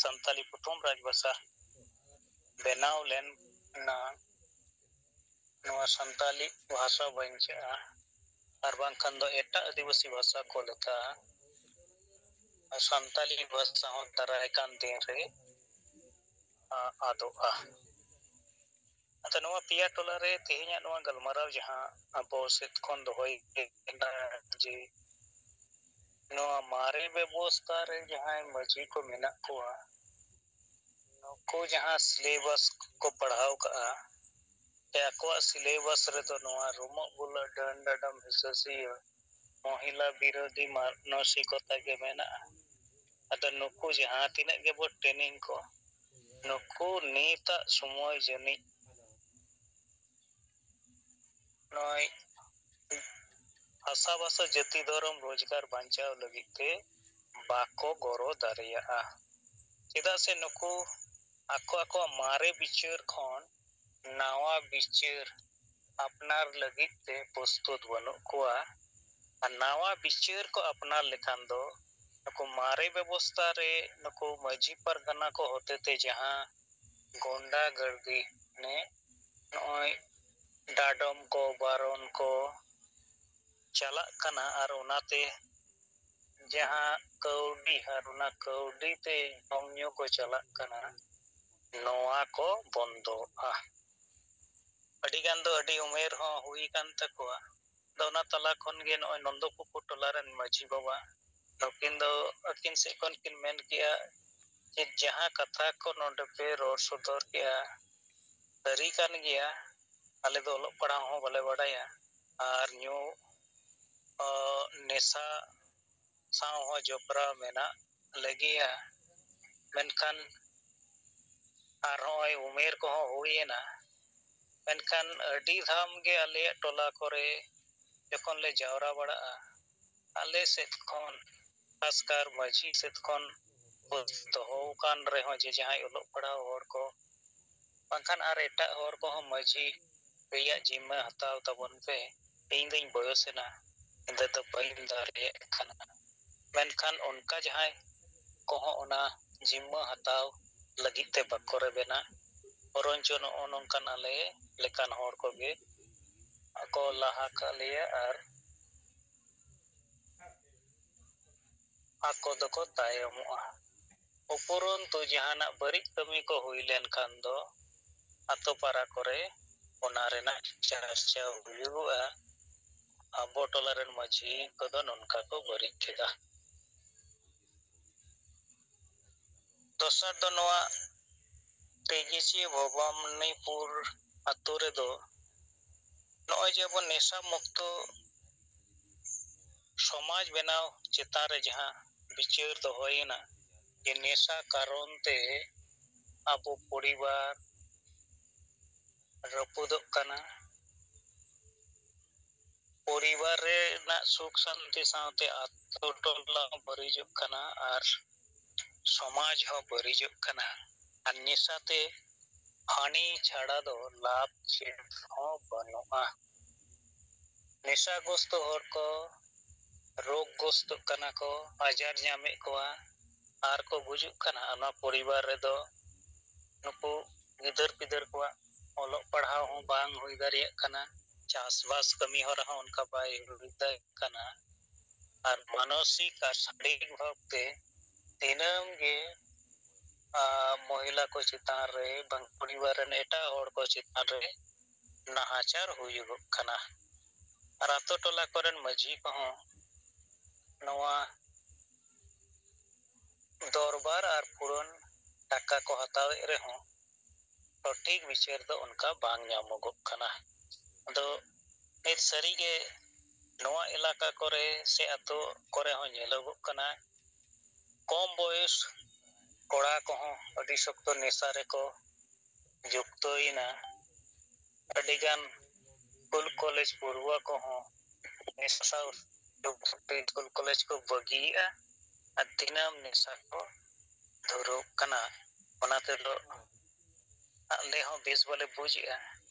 संताली प्रथम राजभाषा बनाव लेन ना नोआ संताली भाषा बंचा और बांखन दो एटा आदिवासी भाषा को लेता संताली भाषा हो तराय कान दिन रे आदोआ ᱟᱫᱚ ᱱᱚᱣᱟ ᱯᱮᱭᱟ ᱴᱚᱞᱟ ᱨᱮ ᱛᱮᱦᱮᱧᱟᱜ ᱱᱚᱣᱟ ᱜᱟᱞᱢᱟᱨᱟᱣ ᱡᱟᱦᱟᱸ ᱟᱵᱚ ᱥᱮᱫ ᱠᱷᱚᱱ ᱫᱚᱦᱚᱭ ᱠᱟᱱᱟ ᱡᱮ ᱱᱚᱣᱟ ᱢᱟᱨᱮ ᱵᱮᱵᱚᱥᱛᱷᱟ ᱨᱮ ᱡᱟᱦᱟᱸᱭ ᱢᱟᱺᱡᱷᱤ ᱠᱚ ᱢᱮᱱᱟᱜ ᱠᱚᱣᱟ ᱱᱩᱠᱩ ᱡᱟᱦᱟᱸ ᱥᱤᱞᱮᱵᱟᱥ ᱠᱚ ᱯᱟᱲᱦᱟᱣ ᱠᱟᱜᱼᱟ ᱟᱠᱚᱣᱟᱜ ᱥᱤᱞᱮᱵᱟᱥ ᱨᱮᱫᱚ ᱱᱚᱣᱟ ᱨᱩᱢᱚᱜ ᱵᱩᱞᱟᱹᱜ ᱰᱟᱹᱱ ᱰᱟᱰᱚᱢ ᱦᱤᱥᱟᱹᱥᱤᱭᱟᱹ ᱢᱚᱦᱤᱞᱟ ᱵᱤᱨᱳধী ᱢᱟᱱᱚᱥᱤᱠᱚᱛᱟ ᱜᱮ ᱢᱮᱱᱟᱜᱼᱟ ᱟᱫᱚ ᱱᱩᱠᱩ ᱡᱟᱦᱟᱸ ᱛᱤᱱᱟᱹᱜ ᱜᱮᱵᱚ ᱴᱨᱮᱱᱤᱝ ᱠᱚ ᱱᱩᱠᱩ ᱱᱤᱛᱟᱜ ᱥᱚᱢᱚᱭ ᱡᱟᱹᱱᱤᱡ ᱱᱚᱜᱼᱚᱭ ᱦᱟᱥᱟᱵᱷᱟᱥᱟ ᱡᱟᱹᱛᱤ ᱫᱷᱚᱨᱚᱢ ᱨᱳᱡᱽᱜᱟᱨ ᱵᱟᱧᱪᱟᱣ ᱞᱟᱹᱜᱤᱫ ᱛᱮ ᱵᱟᱠᱚ ᱜᱚᱲᱚ ᱫᱟᱲᱮᱭᱟᱜᱼᱟ ᱪᱮᱫᱟᱜ ᱥᱮ ᱱᱩᱠᱩ ᱟᱠᱚᱣᱟᱜ ᱢᱟᱨᱮ ᱵᱤᱪᱟᱹᱨ ᱠᱷᱚᱱ ᱱᱟᱣᱟ ᱵᱤᱪᱟᱹᱨ ᱟᱯᱱᱟᱨ ᱞᱟᱹᱜᱤᱫ ᱛᱮ ᱯᱨᱚᱥᱛᱩᱛ ᱵᱟᱹᱱᱩᱜ ᱠᱚᱣᱟ ᱟᱨ ᱱᱟᱣᱟ ᱵᱤᱪᱟᱹᱨ ᱠᱚ ᱟᱯᱱᱟᱨ ᱞᱮᱠᱷᱟᱱ ᱫᱚ ᱱᱩᱠᱩ ᱢᱟᱨᱮ ᱵᱮᱵᱚᱥᱛᱷᱟ ᱨᱮ ᱱᱩᱠᱩ ᱢᱟᱺᱡᱷᱤ ᱯᱟᱨᱜᱟᱱᱟ ᱠᱚ ᱦᱚᱛᱮᱛᱮ ᱡᱟᱦᱟᱸ ᱜᱚᱱᱰᱟ ᱜᱟᱹᱨᱫᱤ ᱱᱚᱜᱼᱚᱭ ᱰᱟᱰᱚᱢ ᱠᱚ ᱵᱟᱨᱚᱱ ᱠᱚ ᱪᱟᱞᱟᱜ ᱠᱟᱱᱟ ᱟᱨ ᱚᱱᱟᱛᱮ ᱡᱟᱦᱟᱸ ᱠᱟᱹᱣᱰᱤ ᱟᱨ ᱚᱱᱟ ᱠᱟᱹᱣᱰᱤ ᱛᱮ ᱡᱚᱢ ᱧᱩ ᱠᱚ ᱪᱟᱞᱟᱜ ᱠᱟᱱᱟ ᱱᱚᱣᱟ ᱠᱚ ᱵᱚᱱᱫᱚᱜᱼᱟ ᱟᱹᱰᱤ ᱜᱟᱱ ᱫᱚ ᱟᱹᱰᱤ ᱩᱢᱮᱨ ᱦᱚᱸ ᱦᱩᱭ ᱠᱟᱱ ᱛᱟᱠᱚᱣᱟ ᱟᱫᱚ ᱚᱱᱟ ᱛᱟᱞᱟ ᱠᱷᱚᱱ ᱜᱮ ᱱᱚᱜᱼᱚᱭ ᱱᱚᱱᱫᱚᱯᱩᱠᱩ ᱴᱚᱞᱟ ᱨᱮᱱ ᱢᱟᱺᱡᱷᱤ ᱵᱟᱵᱟ ᱱᱩᱠᱤᱱ ᱫᱚ ᱟᱹᱠᱤᱱ ᱥᱮᱫ ᱠᱷᱚᱱ ᱠᱤᱱ ᱢᱮᱱ ᱠᱮᱜᱼᱟ ᱡᱮ ᱡᱟᱦᱟᱸ ᱠᱟᱛᱷᱟ ᱠᱚ ᱱᱚᱰᱮ ᱯᱮ ᱨᱚᱲ ᱥᱚᱫᱚᱨ ᱠᱮᱜᱼᱟ ᱥᱟᱹᱨᱤ ᱠᱟᱱ ᱜᱮᱭᱟ ᱟᱞᱮ ᱫᱚ ᱚᱞᱚᱜ ᱯᱟᱲᱦᱟᱣ ᱦᱚᱸ ᱵᱟᱞᱮ ᱵᱟᱰᱟᱭᱟ ᱟᱨ ᱧᱩ ᱱᱮᱥᱟ ᱥᱟᱶ ᱦᱚᱸ ᱡᱚᱯᱲᱟᱣ ᱢᱮᱱᱟᱜ ᱞᱮᱜᱮᱭᱟ ᱢᱮᱱᱠᱷᱟᱱ ᱟᱨ ᱱᱚᱜᱼᱚᱭ ᱩᱢᱮᱨ ᱠᱚᱦᱚᱸ ᱦᱩᱭᱮᱱᱟ ᱢᱮᱱᱠᱷᱟᱱ ᱟᱹᱰᱤ ᱫᱷᱟᱢ ᱜᱮ ᱟᱞᱮᱭᱟᱜ ᱴᱚᱞᱟ ᱠᱚᱨᱮ ᱡᱚᱠᱷᱚᱱ ᱞᱮ ᱡᱟᱣᱨᱟ ᱵᱟᱲᱟᱜᱼᱟ ᱟᱞᱮ ᱥᱮᱫ ᱠᱷᱚᱱ ᱠᱷᱟᱥᱠᱟᱨ ᱢᱟᱺᱡᱷᱤ ᱥᱮᱫ ᱠᱷᱚᱱ ᱫᱚᱦᱚ ᱟᱠᱟᱱ ᱨᱮᱦᱚᱸ ᱡᱮ ᱡᱟᱦᱟᱸᱭ ᱚᱞᱚᱜ ᱯᱟᱲᱦᱟᱣ ᱦᱚᱲ ko ᱵᱟᱝᱠᱷᱟᱱ ᱟᱨ ᱮᱴᱟᱜ ᱦᱚᱲ ᱠᱚᱦᱚᱸ ᱢᱟᱺᱡᱷᱤ ᱨᱮᱭᱟᱜ ᱡᱤᱢᱢᱟᱹ ᱦᱟᱛᱟᱣ ᱛᱟᱵᱚᱱ ᱯᱮ ᱤᱧ ᱫᱩᱧ ᱵᱚᱭᱚᱥᱮᱱᱟ ᱤᱧ ᱫᱚ ᱵᱟᱹᱧ ᱫᱟᱲᱮᱭᱟᱜ ᱠᱟᱱᱟ ᱢᱮᱱᱠᱷᱟᱱ ᱚᱱᱠᱟ ᱡᱟᱦᱟᱸᱭ ᱠᱚᱦᱚᱸ ᱚᱱᱟ ᱡᱤᱢᱢᱟᱹ ᱦᱟᱛᱟᱣ ᱞᱟᱹᱜᱤᱫ ᱛᱮ ᱵᱟᱠᱚ ᱨᱮᱵᱮᱱᱟ ᱵᱚᱨᱚᱱᱪᱚ ᱱᱚᱜᱼᱚ ᱱᱚᱝᱠᱟᱱ ᱟᱞᱮ ᱞᱮᱠᱟᱱ ᱦᱚᱲ ᱠᱚᱜᱮ ᱠᱚ ᱞᱟᱦᱟ ᱠᱟᱜ ᱞᱮᱭᱟ ᱟᱨ ᱟᱠᱚ ᱫᱚᱠᱚ ᱛᱟᱭᱚᱢᱚᱜᱼᱟ ᱩᱯᱩᱨᱚᱱᱛᱩ ᱡᱟᱦᱟᱱᱟᱜ ᱵᱟᱹᱲᱤᱡ ᱠᱟᱹᱢᱤ ᱠᱚ ᱦᱩᱭ ᱞᱮᱱᱠᱷᱟᱱ ᱫᱚ ᱟᱛᱳ ᱯᱟᱲᱟ ᱠᱚᱨᱮ ᱚᱱᱟ ᱨᱮᱱᱟᱜ ᱪᱟᱨᱪᱟᱣ ᱦᱩᱭᱩᱜᱚᱜᱼᱟ ᱟᱵᱚ ᱴᱚᱞᱟ ᱨᱮᱱ ᱢᱟᱺᱡᱷᱤ ᱠᱚᱫᱚ ᱱᱚᱝᱠᱟ ᱠᱚ ᱵᱟᱹᱲᱤᱡ ᱠᱮᱫᱟ ᱫᱚᱥᱟᱨ ᱫᱚ ᱱᱚᱣᱟ ᱛᱮᱜᱮᱥᱤᱭᱟᱹ ᱵᱷᱚᱵᱟᱢᱚᱱᱤᱯᱩᱨ ᱟᱛᱳ ᱨᱮᱫᱚ ᱱᱚᱜᱼᱚᱭ ᱡᱮ ᱟᱵᱚ ᱱᱮᱥᱟ ᱢᱩᱠᱛᱚ ᱥᱚᱢᱟᱡᱽ ᱵᱮᱱᱟᱣ ᱪᱮᱛᱟᱱ ᱨᱮ ᱡᱟᱦᱟᱸ ᱵᱤᱪᱟᱹᱨ ᱫᱚᱦᱚᱭᱮᱱᱟ ᱡᱮ ᱱᱮᱥᱟ ᱠᱟᱨᱚᱱ ᱛᱮ ᱟᱵᱚ ᱯᱚᱨᱤᱵᱟᱨ ᱨᱟᱹᱯᱩᱫᱚᱜ ᱠᱟᱱᱟ ᱯᱚᱨᱤᱵᱟᱨ ᱨᱮᱱᱟᱜ ᱥᱩᱠ ᱥᱟᱱᱛᱤ ᱥᱟᱶᱛᱮ ᱟᱛᱳ ᱴᱚᱞᱟ ᱦᱚᱸ ᱵᱟᱹᱲᱤᱡᱚᱜ ᱠᱟᱱᱟ ᱟᱨ ᱥᱚᱢᱟᱡᱽ ᱦᱚᱸ ᱵᱟᱹᱲᱤᱡᱚᱜ ᱠᱟᱱᱟ ᱟᱨ ᱱᱮᱥᱟᱛᱮ ᱦᱟᱹᱱᱤ ᱪᱷᱟᱲᱟ ᱫᱚ ᱞᱟᱵᱷ ᱪᱮᱫ ᱦᱚᱸ ᱵᱟᱹᱱᱩᱜᱼᱟ ᱱᱮᱥᱟᱜᱨᱚᱥᱛᱚ ᱦᱚᱲ ko ᱨᱳᱜᱽ ᱜᱨᱚᱥᱛᱚᱜ ᱠᱟᱱᱟ ko ᱟᱡᱟᱨ ᱧᱟᱢᱮᱫ ᱠᱚᱣᱟ ᱟᱨ ᱠᱚ ᱜᱩᱡᱩᱜ ᱠᱟᱱᱟ ᱚᱱᱟ ᱯᱚᱨᱤᱵᱟᱨ ᱨᱮᱫᱚ ᱱᱩᱠᱩ ᱜᱤᱫᱟᱹᱨ ᱯᱤᱫᱟᱹᱨ ᱠᱚᱣᱟᱜ ᱚᱞᱚᱜ ᱯᱟᱲᱦᱟᱣ ᱦᱚᱸ ᱵᱟᱝ ᱦᱩᱭ ᱫᱟᱲᱮᱭᱟᱜ ᱠᱟᱱᱟ ᱪᱟᱥᱵᱟᱥ ᱠᱟᱹᱢᱤ ᱦᱚᱨᱟ ᱦᱚᱸ ᱚᱱᱠᱟ ᱵᱟᱭ ᱦᱩᱭ ᱫᱟᱲᱮᱭᱟᱜ ᱠᱟᱱᱟ ᱟᱨ ᱢᱟᱱᱚᱥᱤᱠ ᱟᱨ ᱥᱟᱨᱤᱨᱤᱠ ᱵᱷᱟᱵᱛᱮ ᱫᱤᱱᱟᱹᱢ ᱜᱮ ᱢᱚহিলা ᱠᱚ ᱪᱮᱛᱟᱱ ᱨᱮ ᱵᱟᱝ ᱯᱚᱨᱤᱵᱟᱨ ᱨᱮᱱ ᱮᱴᱟᱜ ᱦᱚᱲ ᱠᱚ ᱪᱮᱛᱟᱱ ᱨᱮ ᱱᱟᱦᱟᱪᱟᱨ ᱦᱩᱭᱩᱜᱚᱜ ᱠᱟᱱᱟ ᱟᱨ ᱟᱛᱳ ᱴᱚᱞᱟ ᱠᱚᱨᱮᱱ ᱢᱟᱺᱡᱷᱤ ᱠᱚᱦᱚᱸ ᱱᱚᱣᱟ ᱫᱚᱨᱵᱟᱨ ᱟᱨ ᱯᱩᱨᱚᱱ ᱴᱟᱠᱟ ᱠᱚ ᱦᱟᱛᱟᱣᱮᱫ ᱨᱮᱦᱚᱸ ᱥᱚᱴᱷᱤᱠ ᱵᱤᱪᱟᱹᱨ ᱫᱚ ᱚᱱᱠᱟ ᱵᱟᱝ ᱧᱟᱢᱚᱜᱚᱜ ᱠᱟᱱᱟ ᱟᱫᱚ ᱱᱤᱛ ᱥᱟᱹᱨᱤᱜᱮ ᱱᱚᱣᱟ ᱮᱞᱟᱠᱟ ᱠᱚᱨᱮ ᱥᱮ ᱟᱛᱳ ᱠᱚᱨᱮ ᱦᱚᱸ ᱧᱮᱞᱚᱜᱚᱜ ᱠᱟᱱᱟ ᱠᱚᱢ ᱵᱚᱭᱚᱥ ᱠᱚᱲᱟ ᱠᱚᱦᱚᱸ ᱟᱹᱰᱤ ᱥᱚᱠᱛᱚ ᱱᱮᱥᱟ ᱨᱮᱠᱚ ᱡᱩᱠᱛᱚᱭᱮᱱᱟ ᱟᱹᱰᱤᱜᱟᱱ ᱥᱠᱩᱞ ᱠᱚᱞᱮᱡᱽ ᱯᱚᱲᱩᱣᱟᱹ ᱠᱚᱦᱚᱸ ᱱᱮᱥᱟ ᱥᱟᱶ ᱥᱠᱩᱞ ᱠᱚᱞᱮᱡᱽ ᱠᱚ ᱵᱟᱹᱜᱤᱭᱮᱜᱼᱟ ᱟᱨ ᱫᱤᱱᱟᱹᱢ ᱱᱮᱥᱟ ᱠᱚ ᱫᱷᱩᱨᱟᱹᱣ ᱠᱟᱱᱟ ᱚᱱᱟ ᱛᱮᱫᱚ ᱟᱞᱮ ᱦᱚᱸ ᱵᱮᱥ ᱵᱟᱞᱮ ᱵᱩᱡᱮᱜᱼᱟ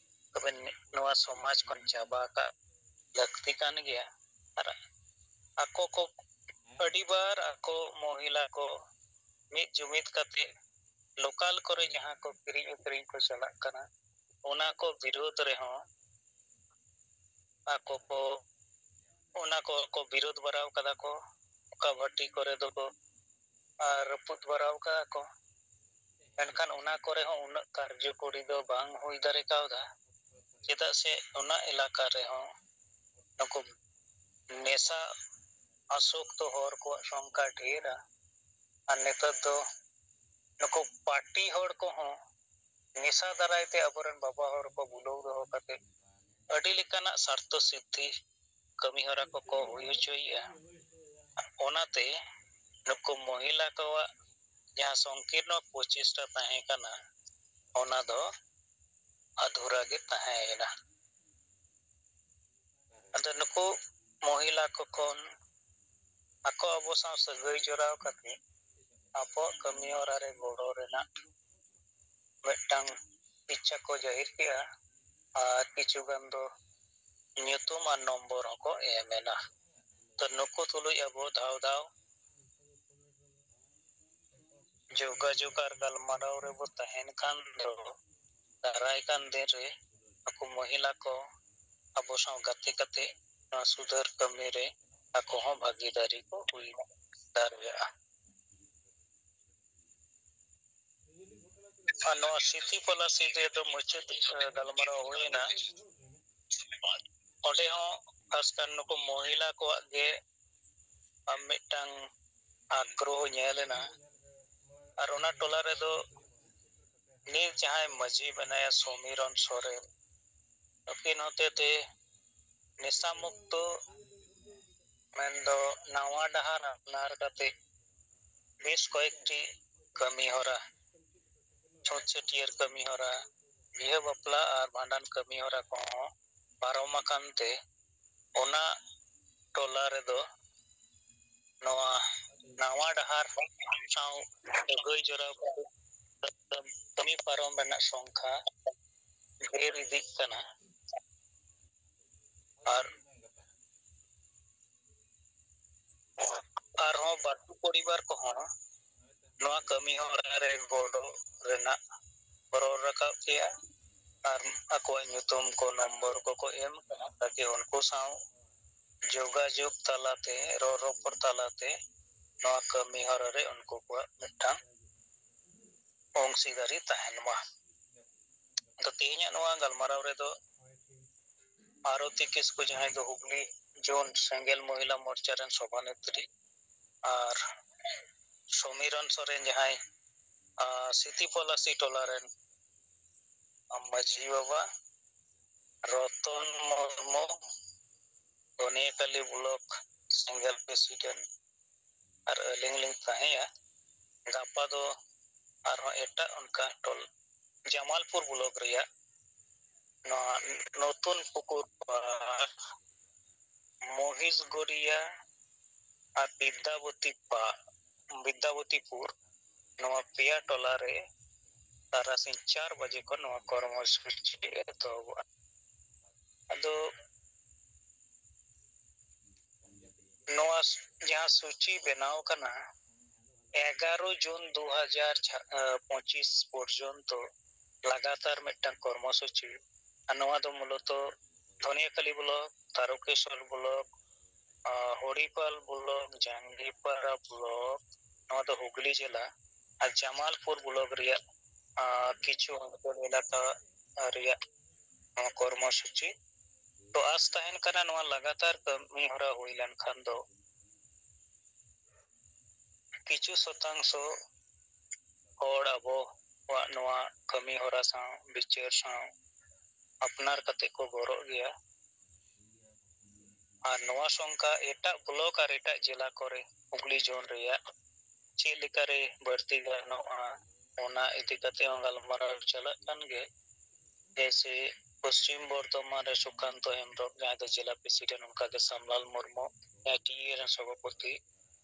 ᱛᱚᱵᱮ ᱱᱚᱣᱟ ᱥᱚᱢᱟᱡᱽ ᱠᱷᱚᱱ ᱪᱟᱵᱟ ᱠᱟᱜ ᱞᱟᱹᱠᱛᱤ ᱠᱟᱱ ᱜᱮᱭᱟ ᱟᱨ ᱟᱠᱚ ᱠᱚ ᱟᱹᱰᱤᱵᱟᱨ ᱟᱠᱚ ᱢᱚᱦᱤᱞᱟ ᱠᱚ ᱢᱤᱫ ᱡᱩᱢᱤᱫ ᱠᱟᱛᱮ ᱞᱳᱠᱟᱞ ᱠᱚᱨᱮ ᱡᱟᱦᱟᱸ ᱠᱚ ᱠᱤᱨᱤᱧ ᱟᱹᱠᱷᱨᱤᱧ ᱠᱚ ᱪᱟᱞᱟᱜ ᱠᱟᱱᱟ ᱚᱱᱟ ᱠᱚ ᱵᱤᱨᱳধ ᱨᱮᱦᱚᱸ ᱟᱠᱚ ᱠᱚ ᱚᱱᱟ ᱠᱚ ᱵᱤᱨᱳধ ᱵᱟᱲᱟᱣ ᱠᱟᱫᱟ ᱠᱚ ᱚᱠᱟ ᱵᱷᱟᱴᱤ ᱠᱚᱨᱮ ᱫᱚ ᱠᱚ ᱨᱟᱹᱯᱩᱫ ᱵᱟᱲᱟᱣ ᱠᱟᱜᱼᱟ ᱠᱚ Menkhan ona kore hon unak karjokori do bang hui dare kauda. Chedak se ona elaka re hon nuku nesa asokto hor ko songkha dhera ar netar do nuku party hor ko hon nesa darai te aboren baba hor ko bulau doho kate adi lekanak sarto siddhi kami hora ko hui hochoyea. Onate nuku mohila kowak jahan songkirno pochesta tahen kana ona do adhura ge tahenna. Ado nuku mohila ko kon ako abo saw sagai jorao kate apo kami hora re goro renak metang ichha ko jahir kea ar kichu gan do nyutum ar nombor hoko emena. To nuku tuluy abo dhaw dhaw jogajog ar galmaraw re bo tahen kan do daray kan din re nuku mohila ko abo saw gate kate nowaa sudhar kami re ako hon bhagidari ko hui dareya'a. Ar nowaa City Policy re do muchad galmaraw huina onde hon khaskan nuku mohila kowak ge mitang agroho nyelena ar ona tola redo nit jahay maji banaya Somiron Soren nukin hotete nesa mukto mendo nawa dahar apnar kate besh koyekti kami hora chhot chhatiyar kami hora biha bapla ar bhandan kami hora ko parom akan te ona tola redo nowa nawa dahar saw sagai jorao kami parom renak songkha ᱰᱷᱮᱨ ᱤᱫᱤᱜ ᱠᱟᱱᱟ ᱟᱨ ᱟᱨᱦᱚᱸ ᱵᱟᱹᱴᱩ ᱯᱚᱨᱤᱵᱟᱨ ᱠᱚᱦᱚᱸ ᱱᱚᱣᱟ ᱠᱟᱹᱢᱤ ᱦᱚᱨᱟ ᱨᱮ ᱜᱚᱲᱚ ᱨᱮᱱᱟᱜ ᱨᱚᱲ ᱨᱟᱠᱟᱵ ᱠᱮᱜᱼᱟ ᱟᱨ ᱟᱠᱚᱣᱟᱜ ᱧᱩᱛᱩᱢ ᱠᱚ ᱱᱚᱢᱵᱚᱨ ᱠᱚᱠᱚ ᱮᱢ ᱠᱟᱜᱼᱟ ᱛᱟᱠᱤ ᱩᱱᱠᱩ ᱥᱟᱶ ᱡᱳᱜᱟᱡᱳᱜ ᱛᱟᱞᱟᱛᱮ ᱨᱚᱲ ᱨᱚᱯᱚᱲ ᱛᱟᱞᱟᱛᱮ ᱱᱚᱣᱟ ᱠᱟᱹᱢᱤ ᱦᱚᱨᱟ ᱨᱮ ᱩᱱᱠᱩ ᱠᱚᱣᱟᱜ ᱢᱤᱫᱴᱟᱝ ᱚᱝᱥᱤᱫᱟᱨᱤ ᱛᱟᱦᱮᱱ ᱢᱟ᱾ ᱛᱚ ᱛᱮᱦᱮᱧᱟᱜ ᱱᱚᱣᱟ ᱜᱟᱞᱢᱟᱨᱟᱣ ᱨᱮᱫᱚ ᱟᱨᱚᱛᱤ ᱠᱤᱥᱠᱩ ᱡᱟᱦᱟᱸᱭ ᱫᱚ ᱦᱩᱜᱽᱞᱤ ᱡᱳᱱ ᱥᱮᱸᱜᱮᱞ ᱢᱚᱦᱤᱞᱟ ᱢᱳᱨᱪᱟ ᱨᱮᱱ ᱥᱚᱵᱷᱟᱱᱮᱛᱨᱤ ᱟᱨ ᱥᱚᱢᱤᱨᱚᱱ ᱥᱚᱨᱮᱱ ᱡᱟᱦᱟᱸᱭ ᱥᱤᱛᱤ ᱯᱚᱞᱟᱥᱤ ᱴᱚᱞᱟ ᱨᱮᱱ ᱢᱟᱹᱡᱷᱤ ᱵᱟᱵᱟ ᱨᱚᱛᱚᱱ ᱢᱩᱨᱢᱩ ᱫᱚᱱᱤᱭᱟᱹᱠᱟᱞᱤ ᱵᱞᱚᱠ ᱥᱮᱸᱜᱮᱞ ᱯᱨᱮᱥᱤᱰᱮন্ᱴ ᱟᱨ ᱟᱹᱞᱤᱧ ᱞᱤᱧ ᱛᱟᱦᱮᱸᱭᱟ ᱜᱟᱯᱟ ᱫᱚ ᱟᱨᱦᱚᱸ ᱮᱴᱟᱜ ᱚᱱᱠᱟ ᱡᱟᱢᱟᱞᱯᱩᱨ ᱵᱞᱚᱠ ᱨᱮᱭᱟᱜ ᱱᱚᱣᱟ ᱱᱚᱛᱩᱱ ᱯᱩᱠᱩᱨ ᱢᱚᱦᱤᱥᱜᱚᱲᱤᱭᱟ আর বিদ্যাবতীপুর নওয়া পেয়া টলা রে তারাসিং 4 বাজে কো নওয়া কর্মসূচি এতোবা আদো নওয়া যাহা সূচি বেনাও কানা 11 জুন 2025 পর্যন্ত লাগাতার মিটটাং কর্মসূচি আর নওয়া দো মূলত Dhaniakhali block Tarakeswar block Haripal block Jangipara block Nawa দো হুগলি জেলা আর জামালপুর ব্লক রিয়া কিছু অঞ্চল এলাকা রিয়া কর্মসূচি তো আজ তাহেন কানা নওয়া লাগাতার কামি হরা হুই লেনখান দো কিছু শতাংশ হড় আবো নওয়া কামি হরা সাও বিচার সাও আপনার কাতে কো গরো গিয়া আর নওয়া সংখ্যা এটাক ব্লক আর এটাক জেলা করে হুগলি জোন রিয়া ᱪᱮᱫ ᱞᱮᱠᱟᱨᱮ ᱵᱟᱹᱲᱛᱤ ᱜᱟᱱᱚᱜᱼᱟ ᱚᱱᱟ ᱤᱫᱤ ᱠᱟᱛᱮ ᱦᱚᱸ ᱜᱟᱞᱢᱟᱨᱟᱣ ᱪᱟᱞᱟᱜ ᱠᱟᱱ ᱜᱮ ᱡᱮᱥᱮ ᱯᱚᱥᱪᱤᱢ ᱵᱚᱨᱫᱷᱚᱢᱟᱱ ᱨᱮ ᱥᱩᱠᱟᱱᱛᱚ ᱦᱮᱢᱵᱨᱚᱢ ᱡᱟᱦᱟᱸᱭ ᱫᱚ ᱡᱮᱞᱟ ᱯᱨᱮᱥᱤᱰᱮন্ᱴ ᱚᱱᱠᱟᱜᱮ ᱥᱟᱢᱞᱟᱞ ᱢᱩᱨᱢᱩ ᱴᱤএ ᱨᱮᱱ ᱥᱚভাᱯᱚᱛᱤ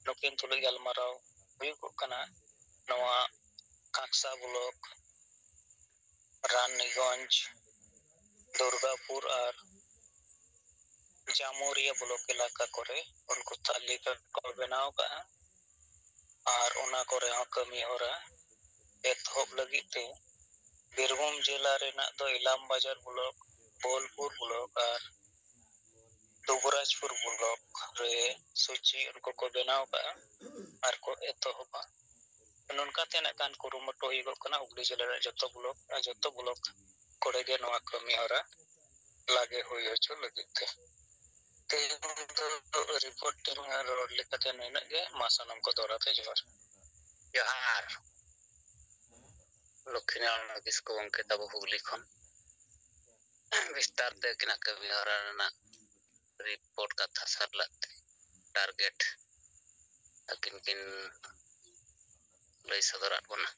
ᱱᱩᱠᱤᱱ ᱛᱩᱞᱩᱡ ᱜᱟᱞᱢᱟᱨᱟᱣ ᱦᱩᱭᱩᱜᱚᱜ ᱠᱟᱱᱟ ᱱᱚᱣᱟ ᱠᱟᱸᱠᱥᱟ ᱵᱞᱚᱠ ᱨᱟᱱᱤᱜᱚᱧᱡᱽ দুর্গাপুর আর জামুরিয়া ব্লক এলাকা করে উनको তালিকা को बनाव कहा আর ওনা করে হᱚᱸ কামি হরা এতহব লাগি তে বীরভূম জেলা রেনাক দো ইলাম বাজার ব্লক বোলপুর ব্লক আর दुबराजपुर ब्लॉक रे सूची उनको को बनाव कहा আর को एतहबा ᱱᱚᱝᱠᱟ ᱛᱮᱱᱟᱜ ᱠᱟᱱ ᱠᱩᱨᱩᱢᱩᱴᱩ ᱦᱩᱭᱩᱜᱚᱜ ᱠᱟᱱᱟ ᱦᱩᱜᱽᱞᱤ ᱡᱮᱞᱟ ᱨᱮ ᱡᱚᱛᱚ ᱵᱞᱚᱠ ᱠᱚᱨᱮ ᱜᱮ ᱱᱚᱣᱟ ᱠᱟᱹᱢᱤ ᱦᱚᱨᱟ ᱞᱟᱜᱮ ᱦᱩᱭ ᱦᱚᱪᱚ ᱞᱟᱹᱜᱤᱫ ᱛᱮ ᱨᱤᱯᱳর্টিং ᱨᱚᱲ ᱞᱮᱠᱟᱛᱮ ᱱᱤᱱᱟᱹᱜ ᱜᱮ ᱢᱟ ᱥᱟᱱᱟᱢ ᱠᱚ ᱫᱚᱦᱲᱟᱛᱮ ᱡᱚᱦᱟᱨ ᱡᱚᱦᱟᱨ ᱞᱚᱠᱷᱤᱱᱟᱨᱟᱭᱚᱱ ᱠᱤᱥᱠᱩ ᱜᱚᱢᱠᱮ ᱛᱟᱵᱚ ᱦᱩᱜᱽᱞᱤ ᱠᱷᱚᱱ विस्तार ते किना कवि हराना रिपोर्ट कथा सरलत टारगेट अकिन किन लई सदरात बना